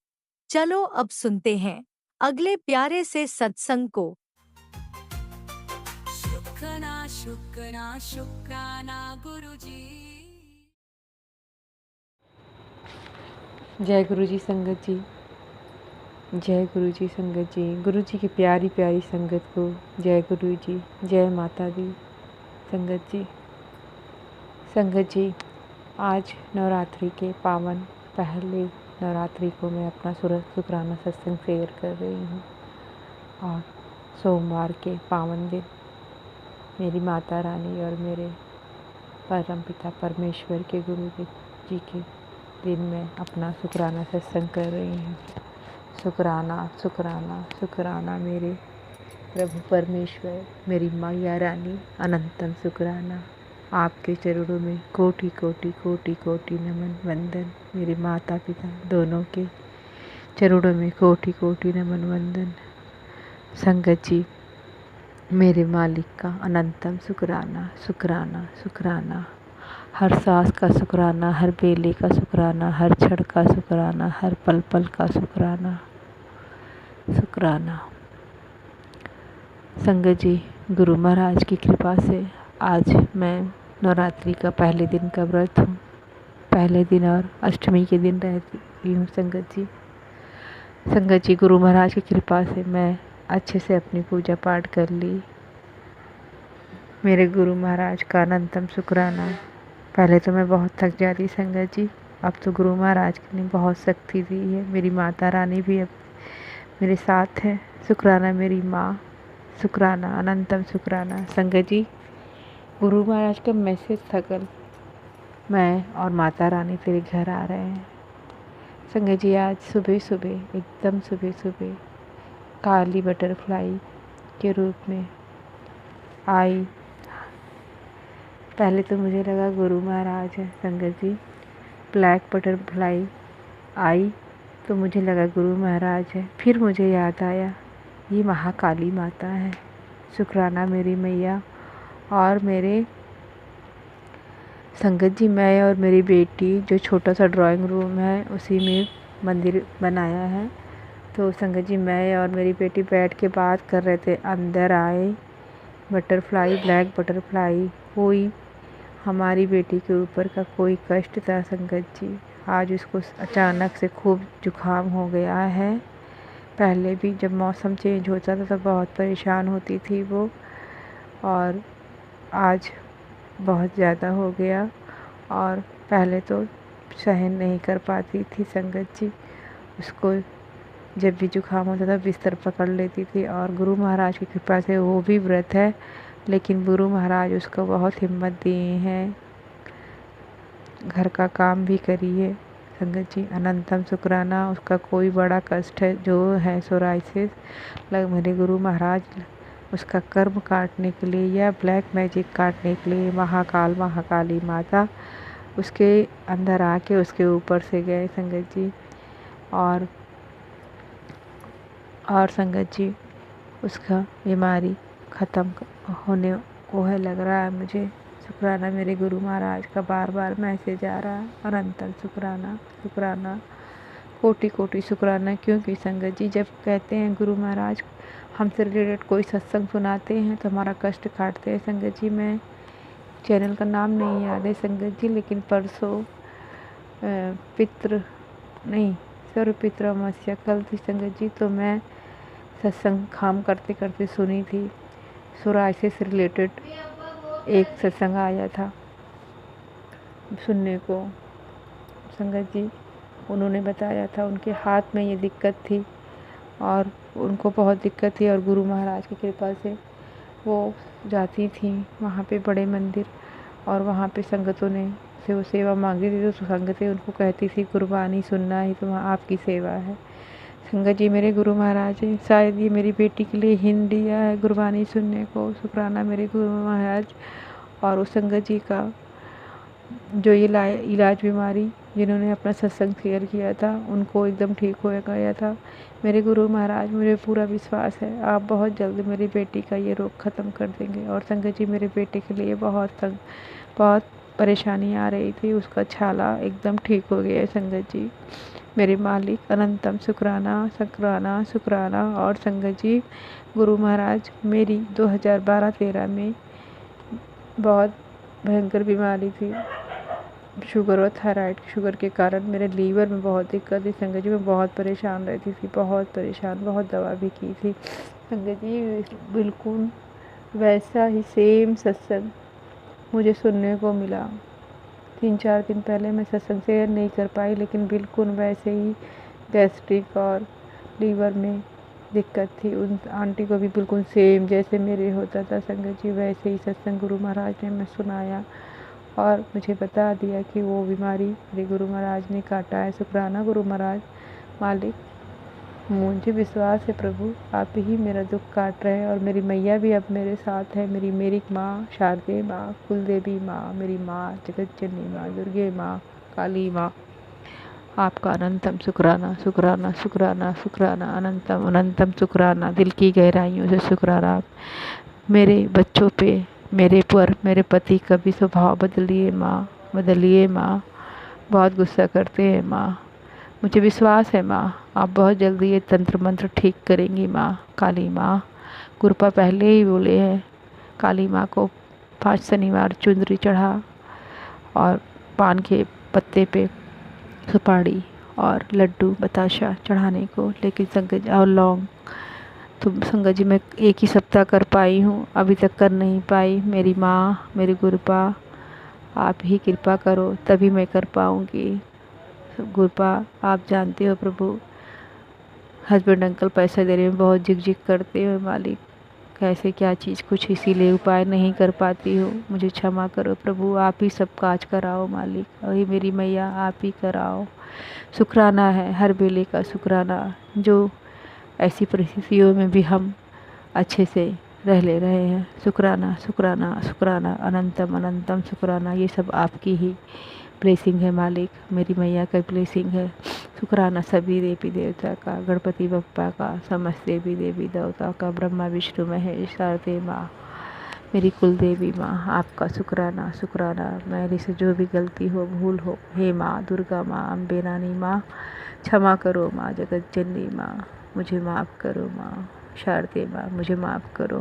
चलो अब सुनते हैं अगले प्यारे से सत्संग को। शुक्राना शुक्राना शुक्राना गुरुजी। जय गुरु जी संगत जी। जय गुरु जी संगत जी, गुरु जी की प्यारी प्यारी संगत को जय गुरु जी, जय माता दी। संगत जी आज नवरात्रि के पावन पहले नवरात्रि को मैं अपना शुक्राना सत्संग शेयर कर रही हूँ। और सोमवार के पावन दिन मेरी माता रानी और मेरे परम पिता परमेश्वर के गुरु जी के दिन में अपना शुक्राना सत्संग कर रही हूँ। शुक्राना शुक्राना शुक्राना मेरे प्रभु परमेश्वर, मेरी मैया रानी, अनंतम शुक्राना। आपके चरणों में कोटि कोटि कोटि कोटि नमन वंदन। मेरे माता पिता दोनों के चरणों में कोटि कोटि नमन वंदन। संगत जी मेरे मालिक का अनंतम शुक्राना शुक्राना शुक्राना। हर सांस का शुक्राना, हर बेले का शुक्राना, हर क्षण का शुक्राना, हर पल पल का शुक्राना शुक्राना। संगत जी गुरु महाराज की कृपा से आज मैं नवरात्रि का पहले दिन का व्रत हूँ। पहले दिन और अष्टमी के दिन रहती हूँ। संगत जी गुरु महाराज की कृपा से मैं अच्छे से अपनी पूजा पाठ कर ली। मेरे गुरु महाराज का अनंतम शुक्राना। पहले तो मैं बहुत थक जाती संगत जी, अब तो गुरु महाराज ने बहुत शक्ति दी है। मेरी माता रानी भी अब मेरे साथ है। शुक्राना मेरी माँ, शुक्राना अनंतम शुक्राना। संगत जी गुरु महाराज का मैसेज था कल, मैं और माता रानी तेरे घर आ रहे हैं। संगत जी आज सुबह सुबह एकदम सुबह काली बटरफ्लाई के रूप में आई। पहले तो मुझे लगा गुरु महाराज है। संगत जी ब्लैक बटरफ्लाई आई तो मुझे लगा गुरु महाराज है। फिर मुझे याद आया ये महाकाली माता है। शुक्राना मेरी मैया। और मेरे संगत जी मैं और मेरी बेटी जो छोटा सा ड्राइंग रूम है उसी में मंदिर बनाया है। तो संगत जी मैं और मेरी बेटी बैठ के बात कर रहे थे, अंदर आए बटरफ्लाई, ब्लैक बटरफ्लाई। कोई हमारी बेटी के ऊपर का कोई कष्ट था संगत जी। आज उसको अचानक से खूब जुकाम हो गया है। पहले भी जब मौसम चेंज होता था तो बहुत परेशान होती थी वो, और आज बहुत ज़्यादा हो गया। और पहले तो सहन नहीं कर पाती थी संगत जी। उसको जब भी जुकाम होता था बिस्तर पकड़ लेती थी। और गुरु महाराज की कृपा से वो भी व्रत है, लेकिन गुरु महाराज उसको बहुत हिम्मत दिए हैं। घर का काम भी करी है संगत जी। अनंतम शुक्राना। उसका कोई बड़ा कष्ट है जो है सोराइसिस, मेरे गुरु महाराज उसका कर्म काटने के लिए या ब्लैक मैजिक काटने के लिए महाकाली माता उसके अंदर आके उसके ऊपर से गए संगत जी। और संगत जी उसका बीमारी ख़त्म होने को है लग रहा है मुझे। शुक्राना मेरे गुरु महाराज का बार बार मैसेज आ रहा है। अनंतम शुक्राना शुक्राना कोटि कोटि शुक्राना। क्योंकि संगत जी जब कहते हैं गुरु महाराज हमसे रिलेटेड कोई सत्संग सुनाते हैं तो हमारा कष्ट काटते हैं संगत जी। मैं चैनल का नाम नहीं याद है संगत जी, लेकिन परसों सर्व पितृ अमावस्या कल थी संगत जी। तो मैं सत्संग काम करते करते सुनी थी। सोराइसिस से रिलेटेड एक सत्संग आया था सुनने को संगत जी। उन्होंने बताया था उनके हाथ में ये दिक्कत थी और उनको बहुत दिक्कत थी, और गुरु महाराज की कृपा से वो जाती थी वहाँ पे बड़े मंदिर, और वहाँ पे संगतों ने से वो सेवा मांगती थी तो संगतें उनको कहती थी कुर्बानी सुनना ही तो वहाँ आपकी सेवा है। संगत जी मेरे गुरु महाराज हैं। शायद ये मेरी बेटी के लिए हिंट दिया है कुर्बानी सुनने को। शुक्राना मेरे गुरु महाराज। और उस संगत जी का जो ये इलाज बीमारी जिन्होंने अपना सत्संग शेयर किया था उनको एकदम ठीक हो गया था। मेरे गुरु महाराज मुझे पूरा विश्वास है आप बहुत जल्द मेरी बेटी का ये रोग ख़त्म कर देंगे। और संगत जी मेरे बेटे के लिए बहुत परेशानी आ रही थी, उसका छाला एकदम ठीक हो गया है संगत जी। मेरे मालिक अनंतम शुक्राना शुक्राना शुक्राना। और संगत जी गुरु महाराज मेरी 2012-13 में बहुत भयंकर बीमारी थी शुगर और थायराइड की शुगर के कारण मेरे लीवर में बहुत दिक्कत थी संगत जी। मैं बहुत परेशान रहती थी, बहुत परेशान, बहुत दवा भी की थी संगत जी। बिल्कुल वैसा ही सेम सत्संग मुझे सुनने को मिला। 3-4 दिन पहले मैं सत्संग शेयर नहीं कर पाई, लेकिन बिल्कुल वैसे ही गैस्ट्रिक और लीवर में दिक्कत थी। उन आंटी को भी बिल्कुल सेम जैसे मेरे होता था संगत जी, वैसे ही सत्संग गुरु महाराज ने मैं सुनाया और मुझे बता दिया कि वो बीमारी मेरे गुरु महाराज ने काटा है। शुक्राना गुरु महाराज। मालिक, मुझे विश्वास है प्रभु, आप ही मेरा दुख काट रहे हैं और मेरी मैया भी अब मेरे साथ है। मेरी माँ शारदे माँ, कुलदेवी माँ, मेरी माँ जगत जननी माँ, दुर्गे माँ, काली माँ, आपका अनंतम शुक्राना, शुक्राना, शुक्राना, शुक्राना, अनंतम अनंतम शुक्राना, दिल की गहराइयों से शुक्राना। मेरे बच्चों पे, मेरे पर, मेरे पति का भी स्वभाव बदलिए माँ, बदलिए माँ। बहुत गुस्सा करते हैं माँ। मुझे विश्वास है माँ, आप बहुत जल्दी ये तंत्र मंत्र ठीक करेंगी माँ। काली माँ, गुरुपा पहले ही बोले हैं, काली माँ को 5 शनिवार चुंदरी चढ़ा और पान के पत्ते पे सुपारी और लड्डू बताशा चढ़ाने को, लेकिन संगत और लौंग तो संगत जी मैं एक ही सप्ताह कर पाई हूँ, अभी तक कर नहीं पाई। मेरी माँ, मेरी गुरुपा, आप ही कृपा करो तभी मैं कर पाऊँगी। गुरुपा, आप जानते हो प्रभु, हस्बैंड अंकल पैसा देने में बहुत झिकझिक करते हो मालिक, कैसे क्या चीज़ कुछ इसीलिए उपाय नहीं कर पाती हो। मुझे क्षमा करो प्रभु, आप ही सब काज कराओ मालिक, अरे मेरी मैया आप ही कराओ। शुक्राना है हर बेले का शुक्राना, जो ऐसी परिस्थितियों में भी हम अच्छे से रह ले रहे हैं। शुक्राना, शुक्राना, शुक्राना, अनंतम अनंतम शुक्राना। ये सब आपकी ही ब्लेसिंग है मालिक, मेरी मैया का ब्लेसिंग है। शुक्राना सभी देवी देवता का, गणपति बप्पा का, समस्त देवी देवी देवता का, ब्रह्मा विष्णु महेश शारदे माँ, मेरी कुल देवी माँ, आपका शुक्राना, शुक्राना। मेरे से जो भी गलती हो, भूल हो, हे माँ दुर्गा माँ, अम्बे रानी माँ, क्षमा करो माँ, जगत जननी माँ, मुझे माफ़ करो माँ, शारदे माँ, मुझे माफ़ करो।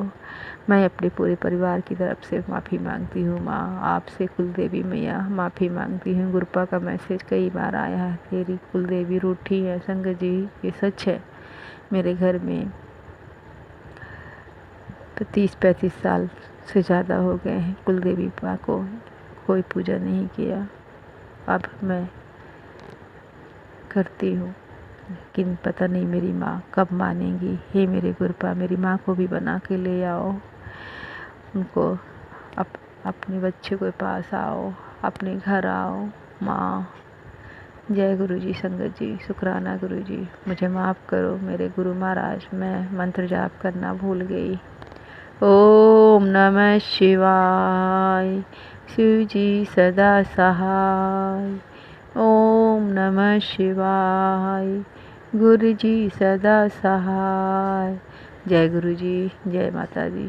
मैं अपने पूरे परिवार की तरफ से माफ़ी मांगती हूँ माँ, आपसे कुलदेवी मैया माफ़ी मांगती हूँ। गुरुपा का मैसेज कई बार आया है, तेरी कुलदेवी रूठी है। संगत जी ये सच है, मेरे घर में 30-35 साल से ज़्यादा हो गए हैं कुलदेवी माँ को कोई पूजा नहीं किया। अब मैं करती हूँ, लेकिन पता नहीं मेरी माँ कब मानेंगी। हे मेरे गुरुपा, मेरी माँ को भी बना के ले आओ, उनको अपने बच्चे के पास आओ, अपने घर आओ माँ। जय गुरु जी। संगत जी शुक्राना गुरु जी, मुझे माफ़ करो मेरे गुरु महाराज, मैं मंत्र जाप करना भूल गई। ओम नमः शिवाय, शिव जी सदा सहाय। ओम नमः शिवाय, गुरु जी सदा सहाय। जय गुरु जी, जय माता दी।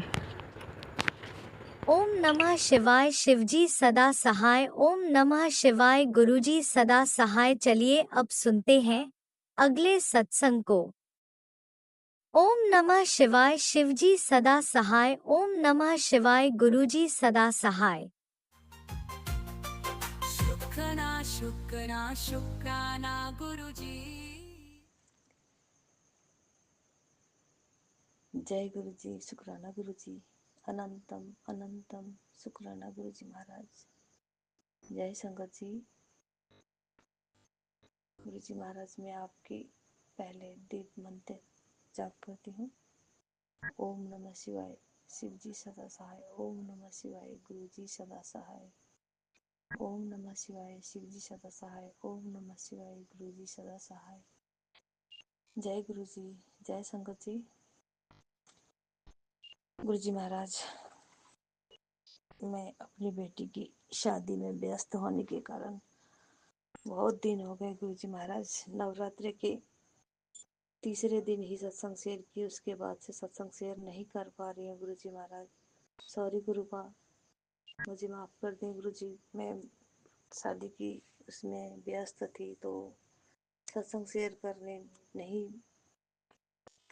ओम नमः शिवाय, शिवजी सदा सहाय। ओम नमः शिवाय, गुरुजी सदा सहाय। चलिए अब सुनते हैं अगले सत्संग को। ओम नमः शिवाय, शिवजी सदा सहाय। ओम नमः शिवाय, गुरुजी सदा सहाय। शुक्राना शुक्राना शुक्राना गुरुजी। जय गुरु जी, शुक्राना गुरु जी, अनंतम अनंतम शुक्राना गुरु जी महाराज। जय संगत जी। गुरु जी महाराज, मैं आपकी पहले दीप मंत्र जाप करती हूँ। ओम नमः शिवाय, शिव जी सदा सहाय। ओम नमः शिवाय, गुरु जी सदा सहाय। ओम नमः शिवाय, शिव जी सदा सहाय। ओम नमः शिवाय, गुरु जी सदा सहाय। जय गुरु जी, जय संगत जी। गुरु जी महाराज, मैं अपनी बेटी की शादी में व्यस्त होने के कारण बहुत दिन हो गए गुरु जी महाराज, नवरात्रि के तीसरे दिन ही सत्संग शेयर की, उसके बाद से सत्संग शेयर नहीं कर पा रही हूँ गुरु जी महाराज। सॉरी गुरुपा, मुझे माफ़ कर दें गुरु जी। मैं शादी की उसमें व्यस्त थी तो सत्संग शेयर करने नहीं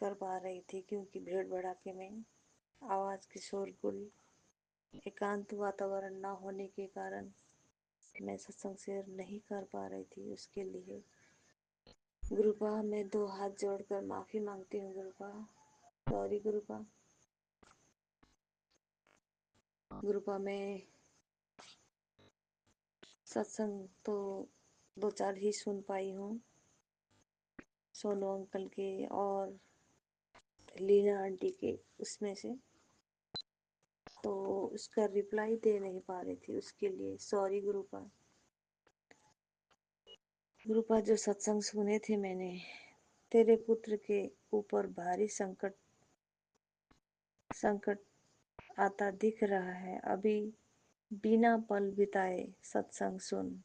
कर पा रही थी, क्योंकि भीड़ भड़ाके में आवाज़ की शोरगुल, एकांत वातावरण ना होने के कारण मैं सत्संग शेयर नहीं कर पा रही थी, उसके लिए गुरुपा मैं 2 हाथ जोड़कर माफी मांगती हूँ। गुरुपा सॉरी गुरुपा। गुरुपा मैं सत्संग तो 2-4 ही सुन पाई हूँ, सोनू अंकल के और लीना आंटी के, उसमें से तो उसका रिप्लाई दे नहीं पा रही थी, उसके लिए सॉरी गुरुपा। गुरुपा जो सत्संग सुने थे मैंने, तेरे पुत्र के ऊपर भारी संकट संकट आता दिख रहा है, अभी बिना पल बिताए सत्संग सुन।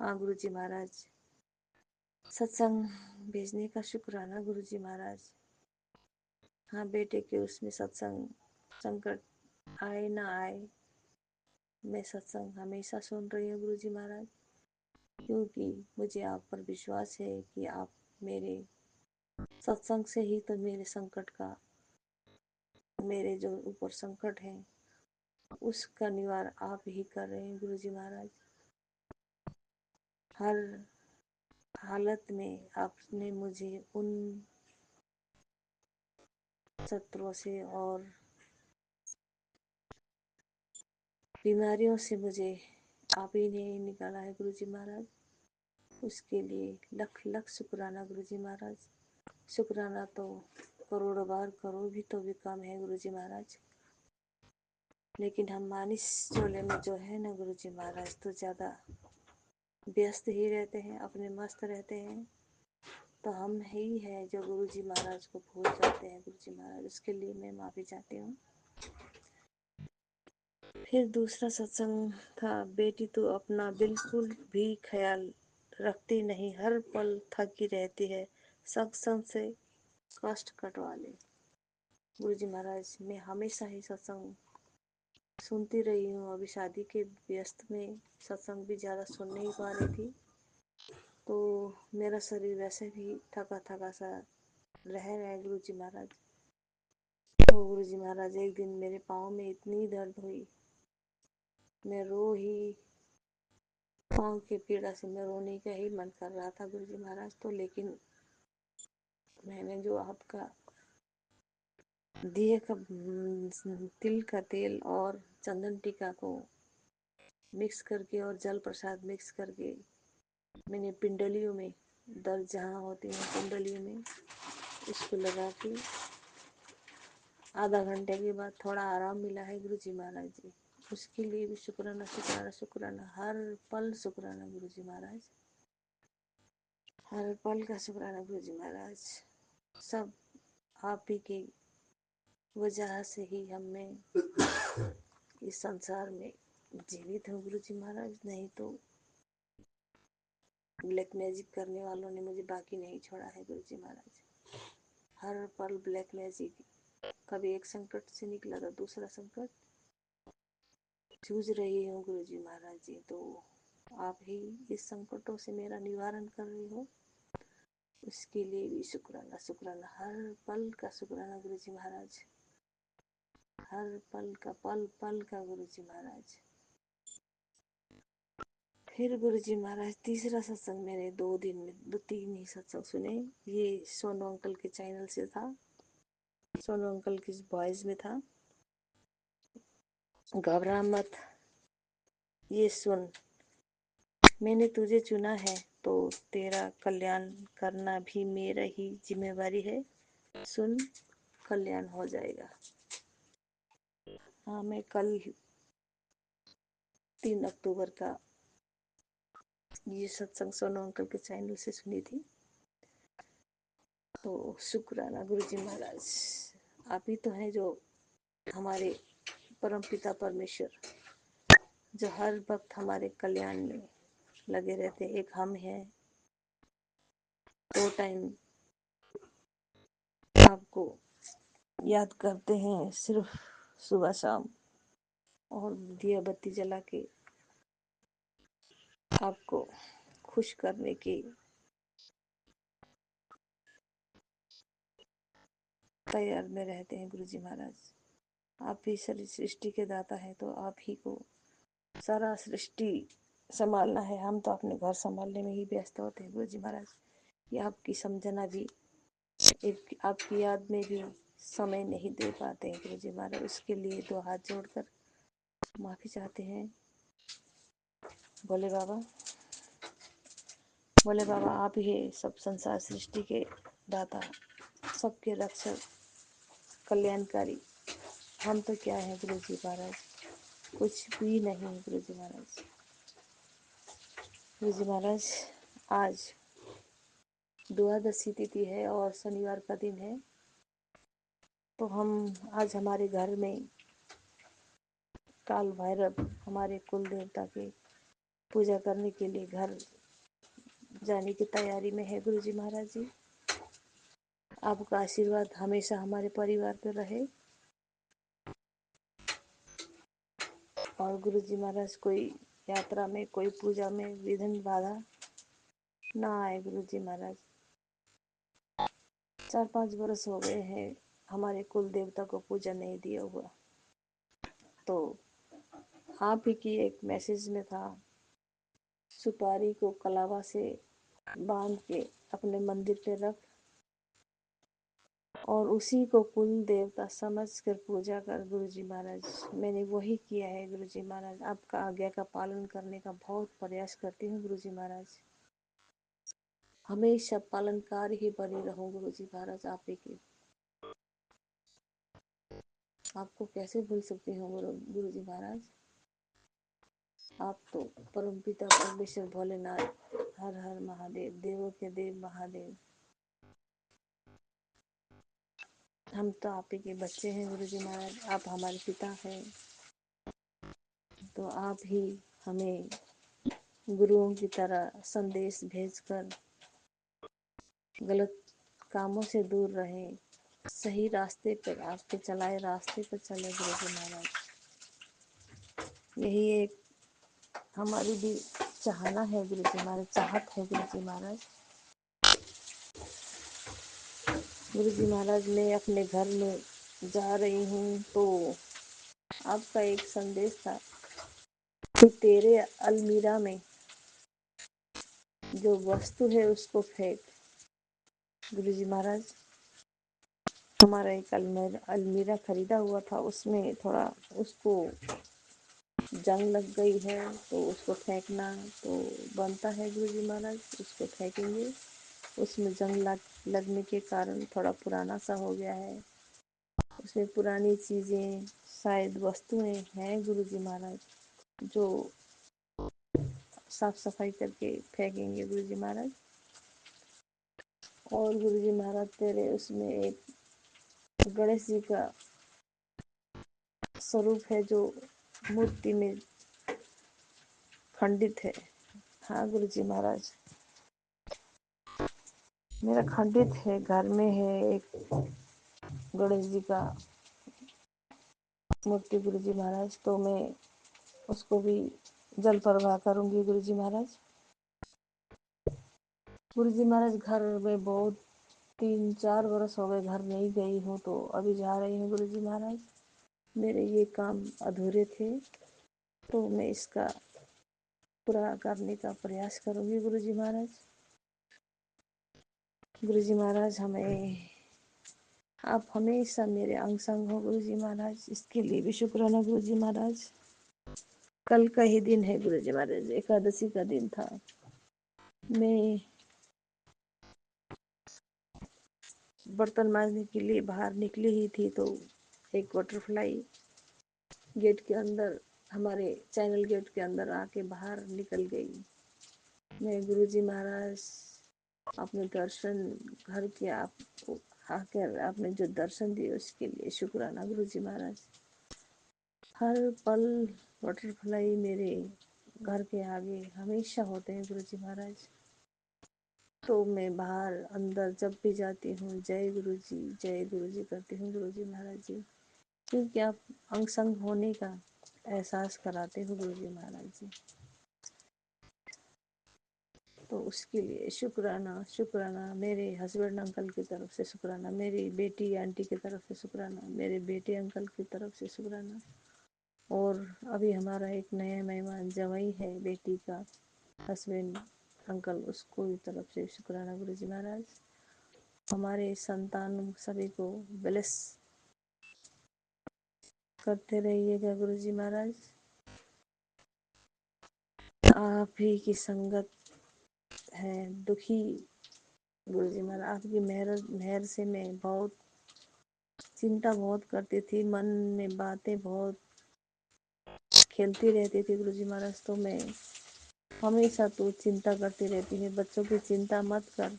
हाँ गुरुजी महाराज, सत्संग भेजने का शुक्राना गुरुजी महाराज। हाँ बेटे के उसमें सत्संग, संकट आए ना आए, मैं सत्संग हमेशा सुन रही हूँ गुरुजी महाराज, क्योंकि मुझे आप पर विश्वास है कि आप मेरे सत्संग से ही तो मेरे संकट का, मेरे जो ऊपर संकट है उसका निवारण आप ही कर रहे हैं गुरुजी महाराज। हर हालत में आपने मुझे उन शत्रुओं से और बीमारियों से मुझे आप ही ने निकाला है गुरुजी महाराज, उसके लिए लख लख शुक्राना गुरुजी महाराज। शुक्राना तो करोड़ों बार करो भी तो भी कम है गुरुजी महाराज, लेकिन हम मानिस चोले में जो है ना गुरुजी महाराज, तो ज़्यादा व्यस्त ही रहते हैं, अपने मस्त रहते हैं, तो हम ही हैं जो गुरुजी महाराज को भूल जाते हैं गुरुजी महाराज, उसके लिए मैं माफ़ी चाहती हूँ। फिर दूसरा सत्संग था, बेटी तू अपना बिल्कुल भी ख्याल रखती नहीं, हर पल थकी रहती है, सत्संग से कष्ट कटवा ले। गुरुजी महाराज मैं हमेशा ही सत्संग सुनती रही हूँ, अभी शादी के व्यस्त में सत्संग भी ज़्यादा सुन नहीं पा रही थी, तो मेरा शरीर वैसे भी थका थका सा रह रहा है गुरुजी महाराज। तो गुरुजी महाराज एक दिन मेरे पाँव में इतनी दर्द हुई, मैं रो ही, पाँव की पीड़ा से मैं रोने का ही मन कर रहा था गुरुजी महाराज, तो लेकिन मैंने जो आपका दिए का तिल का तेल और चंदन टीका को मिक्स करके और जल प्रसाद मिक्स करके मैंने पिंडलियों में, दर्द जहाँ होती है पिंडलियों में, इसको लगा के आधा घंटे के बाद थोड़ा आराम मिला है गुरुजी महाराज जी, उसके लिए भी शुक्राना शुक्राना शुक्राना, हर पल शुक्राना गुरुजी महाराज, हर पल का शुक्राना गुरुजी महाराज। सब आप ही की वजह से ही हमें इस संसार में जीवित हूँ गुरुजी महाराज, नहीं तो ब्लैक मैजिक करने वालों ने मुझे बाकी नहीं छोड़ा है गुरुजी महाराज। हर पल ब्लैक मैजिक, कभी एक संकट से निकला तो दूसरा संकट जूझ रही हूँ गुरुजी महाराज जी, तो आप ही इस संकटों से मेरा निवारण कर रही हो, उसके लिए भी शुक्राना शुक्राना, हर पल का शुक्राना गुरुजी महाराज, हर पल का, पल पल का गुरुजी महाराज। फिर गुरुजी महाराज तीसरा सत्संग मैंने 2 दिन में 2-3 ही सत्संग सुने, ये सोनू अंकल के चैनल से था, सोनू अंकल की वॉइस में था, घबरा मत ये सुन, मैंने तुझे चुना है तो तेरा कल्याण करना भी मेरा ही जिम्मेवारी है, सुन कल्याण हो जाएगा। हाँ मैं कल 3 अक्टूबर का ये सत्संग सोनू अंकल के चैनल से सुनी थी, तो शुक्राना गुरुजी महाराज, आप ही तो हैं जो हमारे परमपिता परमेश्वर, जो हर वक्त हमारे कल्याण में लगे रहते। एक हम हैं, 2 टाइम आपको याद करते हैं, सिर्फ सुबह शाम, और दिया बत्ती जला के आपको खुश करने की तैयार में रहते हैं गुरुजी महाराज। आप ही सारी सृष्टि के दाता है, तो आप ही को सारा सृष्टि संभालना है। हम तो अपने घर संभालने में ही व्यस्त होते हैं गुरु जी महाराज। ये आपकी समझना भी, एक आपकी याद में भी समय नहीं दे पाते हैं गुरु जी महाराज। उसके लिए दो हाथ जोड़कर माफी चाहते हैं। भोले बाबा, भोले बाबा आप ही सब संसार सृष्टि के दाता, सबके रक्षक, कल्याणकारी। हम तो क्या है गुरु जी महाराज, कुछ भी नहीं गुरु जी महाराज। गुरु जी महाराज, आज द्वादशी तिथि है और शनिवार का दिन है, तो हम आज हमारे घर में काल भैरव हमारे कुल देवता की पूजा करने के लिए घर जाने की तैयारी में है गुरु जी महाराज जी। आपका आशीर्वाद हमेशा हमारे परिवार पर रहे। और गुरु जी महाराज कोई यात्रा में, कोई पूजा में विघ्न बाधा ना आए गुरु जी महाराज। 4-5 वर्ष हो गए हैं हमारे कुल देवता को पूजा नहीं दिया हुआ। तो आप ही की एक मैसेज में था, सुपारी को कलावा से बांध के अपने मंदिर पे रख और उसी को कुल देवता समझ कर पूजा कर गुरु जी महाराज। मैंने वही किया है गुरु जी महाराज। आपका आज्ञा का पालन करने का बहुत प्रयास करती हूँ गुरु जी महाराज। हमेशा पालनकार ही बनी रहूं गुरु जी महाराज आप ही की। आपको कैसे भूल सकती हूँ गुरु जी महाराज। आप तो परम पिता परमेश्वर भोलेनाथ, हर हर महादेव, देवों के देव महादेव। हम तो आप ही के बच्चे हैं गुरु जी महाराज। आप हमारे पिता हैं, तो आप ही हमें गुरुओं की तरह संदेश भेजकर गलत कामों से दूर रहें, सही रास्ते पर, आपके चलाए रास्ते पर चले गुरु जी महाराज। यही एक हमारी भी चाहना है गुरु जी महाराज, चाहत है गुरु जी महाराज। गुरु जी महाराज, मैं अपने घर में जा रही हूँ तो आपका एक संदेश था कि तेरे अलमीरा में जो वस्तु है उसको फेंक। गुरु जी महाराज, हमारा एक अलमीरा खरीदा हुआ था, उसमें थोड़ा उसको जंग लग गई है, तो उसको फेंकना तो बनता है गुरु जी महाराज। उसको फेंकेंगे। उसमें जंग लगने के कारण थोड़ा पुराना सा हो गया है। उसमें पुरानी चीज़ें, शायद वस्तुएं हैं गुरु जी महाराज, जो साफ सफाई करके फेंकेंगे गुरु जी महाराज। और गुरु जी महाराज, तेरे उसमें एक गणेश जी का स्वरूप है जो मूर्ति में खंडित है। हाँ गुरु जी महाराज, मेरा खंडित है, घर में है एक गणेश जी का मूर्ति गुरु जी महाराज। तो मैं उसको भी जल प्रवाह करूंगी गुरु जी महाराज। गुरु जी महाराज, घर में बहुत 3-4 वर्ष हो गए घर नहीं गई हूँ, तो अभी जा रही हूँ गुरु जी महाराज। मेरे ये काम अधूरे थे, तो मैं इसका पूरा करने का प्रयास करूंगी गुरु जी महाराज। गुरु जी महाराज, हमें आप हमेशा मेरे अंग संग हो गुरु जी महाराज, इसके लिए भी शुक्राना गुरु जी महाराज। कल का ही दिन है गुरु जी महाराज, एकादशी का दिन था। मैं बर्तन मांजने के लिए बाहर निकली ही थी, तो एक बटरफ्लाई गेट के अंदर, हमारे चैनल गेट के अंदर आके बाहर निकल गई। मैं गुरु जी महाराज, अपने दर्शन घर के आपको आकर आपने जो दर्शन दिए उसके लिए शुक्राना गुरु जी महाराज। हर पल बटरफ्लाई मेरे घर के आगे हमेशा होते हैं गुरु जी महाराज। तो मैं बाहर अंदर जब भी जाती हूँ जय गुरु जी करती हूँ गुरु जी महाराज जी, क्योंकि आप अंग संग होने का एहसास कराते हो गुरु जी महाराज जी। तो उसके लिए शुक्राना शुक्राना, मेरे हस्बैंड अंकल की तरफ से शुक्राना, मेरी बेटी आंटी की तरफ से शुक्राना, मेरे बेटे अंकल की तरफ से शुक्राना। और अभी हमारा एक नया मेहमान जवाई है, बेटी का हस्बैंड अंकल, उसको भी तरफ से शुक्राना गुरुजी महाराज। हमारे संतान सभी को ब्लेस करते रहिएगा गुरुजी महाराज। आप ही की संगत है, दुखी गुरुजी महाराज, आपकी मेहर से मैं बहुत चिंता बहुत करती थी, मन में बातें बहुत खेलती रहती थी गुरुजी महाराज। तो मैं हमेशा तो चिंता करती रहती है, बच्चों की चिंता मत कर,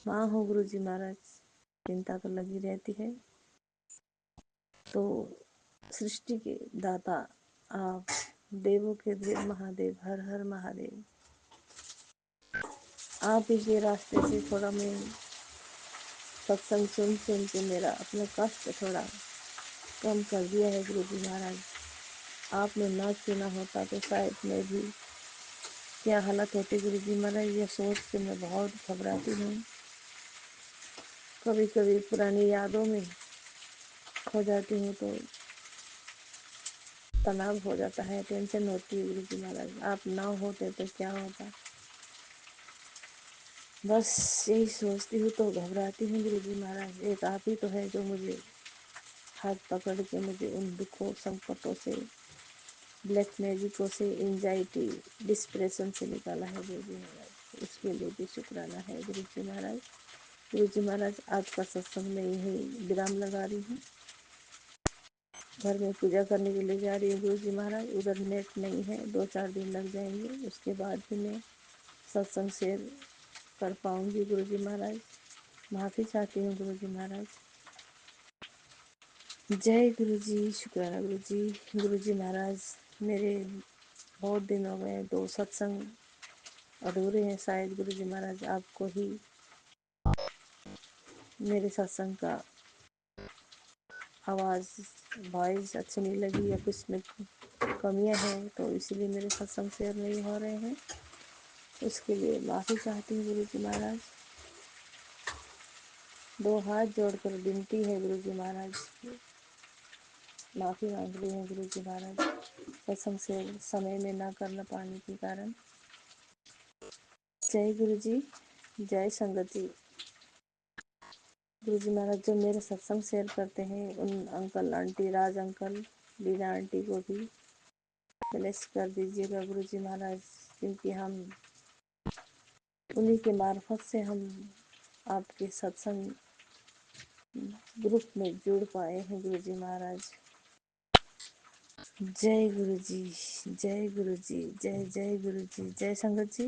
माँ हो गुरुजी महाराज, चिंता तो लगी रहती है। तो सृष्टि के दाता आप, देवों के देव महादेव, हर हर महादेव, आप ही के रास्ते से थोड़ा मैं सत्संग सुन सुन के मेरा अपना कष्ट थोड़ा कम कर दिया है गुरुजी महाराज। आपने ना सुना होता तो शायद मैं भी क्या हालत होती गुरुजी महाराज, ये सोच के मैं बहुत घबराती हूँ। कभी कभी पुरानी यादों में खो जाती हूँ तो तनाव हो जाता है, टेंशन होती है गुरुजी महाराज। आप ना होते तो क्या होता, बस यही सोचती हूँ तो घबराती हूँ गुरुजी महाराज। एक आप ही तो है जो मुझे हाथ पकड़ के मुझे उन दुखों संकटों से, ब्लैक मैजिकों से, एंजाइटी, डिस्प्रेशन से निकाला है गुरुजी महाराज। उसके लिए भी शुक्राना है गुरुजी महाराज। गुरुजी महाराज, आज का सत्संग में यही विराम लगा रही हूँ। घर में पूजा करने के लिए जा रही हूँ गुरुजी महाराज। उधर नेट नहीं है, 2-4 दिन लग जाएंगे, उसके बाद भी मैं सत्संग शेयर कर पाऊंगी गुरुजी महाराज। माफ़ी चाहती हूँ गुरुजी महाराज। जय गुरुजी, शुक्राना गुरुजी। गुरुजी महाराज, मेरे बहुत दिन हो गए, 2 सत्संग अधूरे हैं शायद गुरुजी महाराज। आपको ही मेरे सत्संग का आवाज़, वॉइस अच्छी नहीं लगी या कुछ में कमियां हैं तो इसलिए मेरे सत्संग शेयर नहीं हो रहे हैं, उसके लिए माफ़ी चाहती हूँ गुरुजी महाराज। 2 हाथ जोड़कर विनती है गुरुजी महाराज, माफ़ी मांग रही हूँ गुरुजी महाराज, सत्संग शेयर समय में ना करना पाने के कारण। जय गुरुजी, जय संगत जी। गुरुजी महाराज, जो मेरे सत्संग शेयर करते हैं उन अंकल आंटी, राज अंकल, लीना आंटी को भी ब्लेस कर दीजिएगा गुरुजी महाराज, क्योंकि हम उन्हीं के मार्फत से हम आपके सत्संग ग्रुप में जुड़ पाए हैं गुरुजी महाराज। जय गुरुजी, जय गुरुजी, जय जय गुरुजी, जय संगत जी।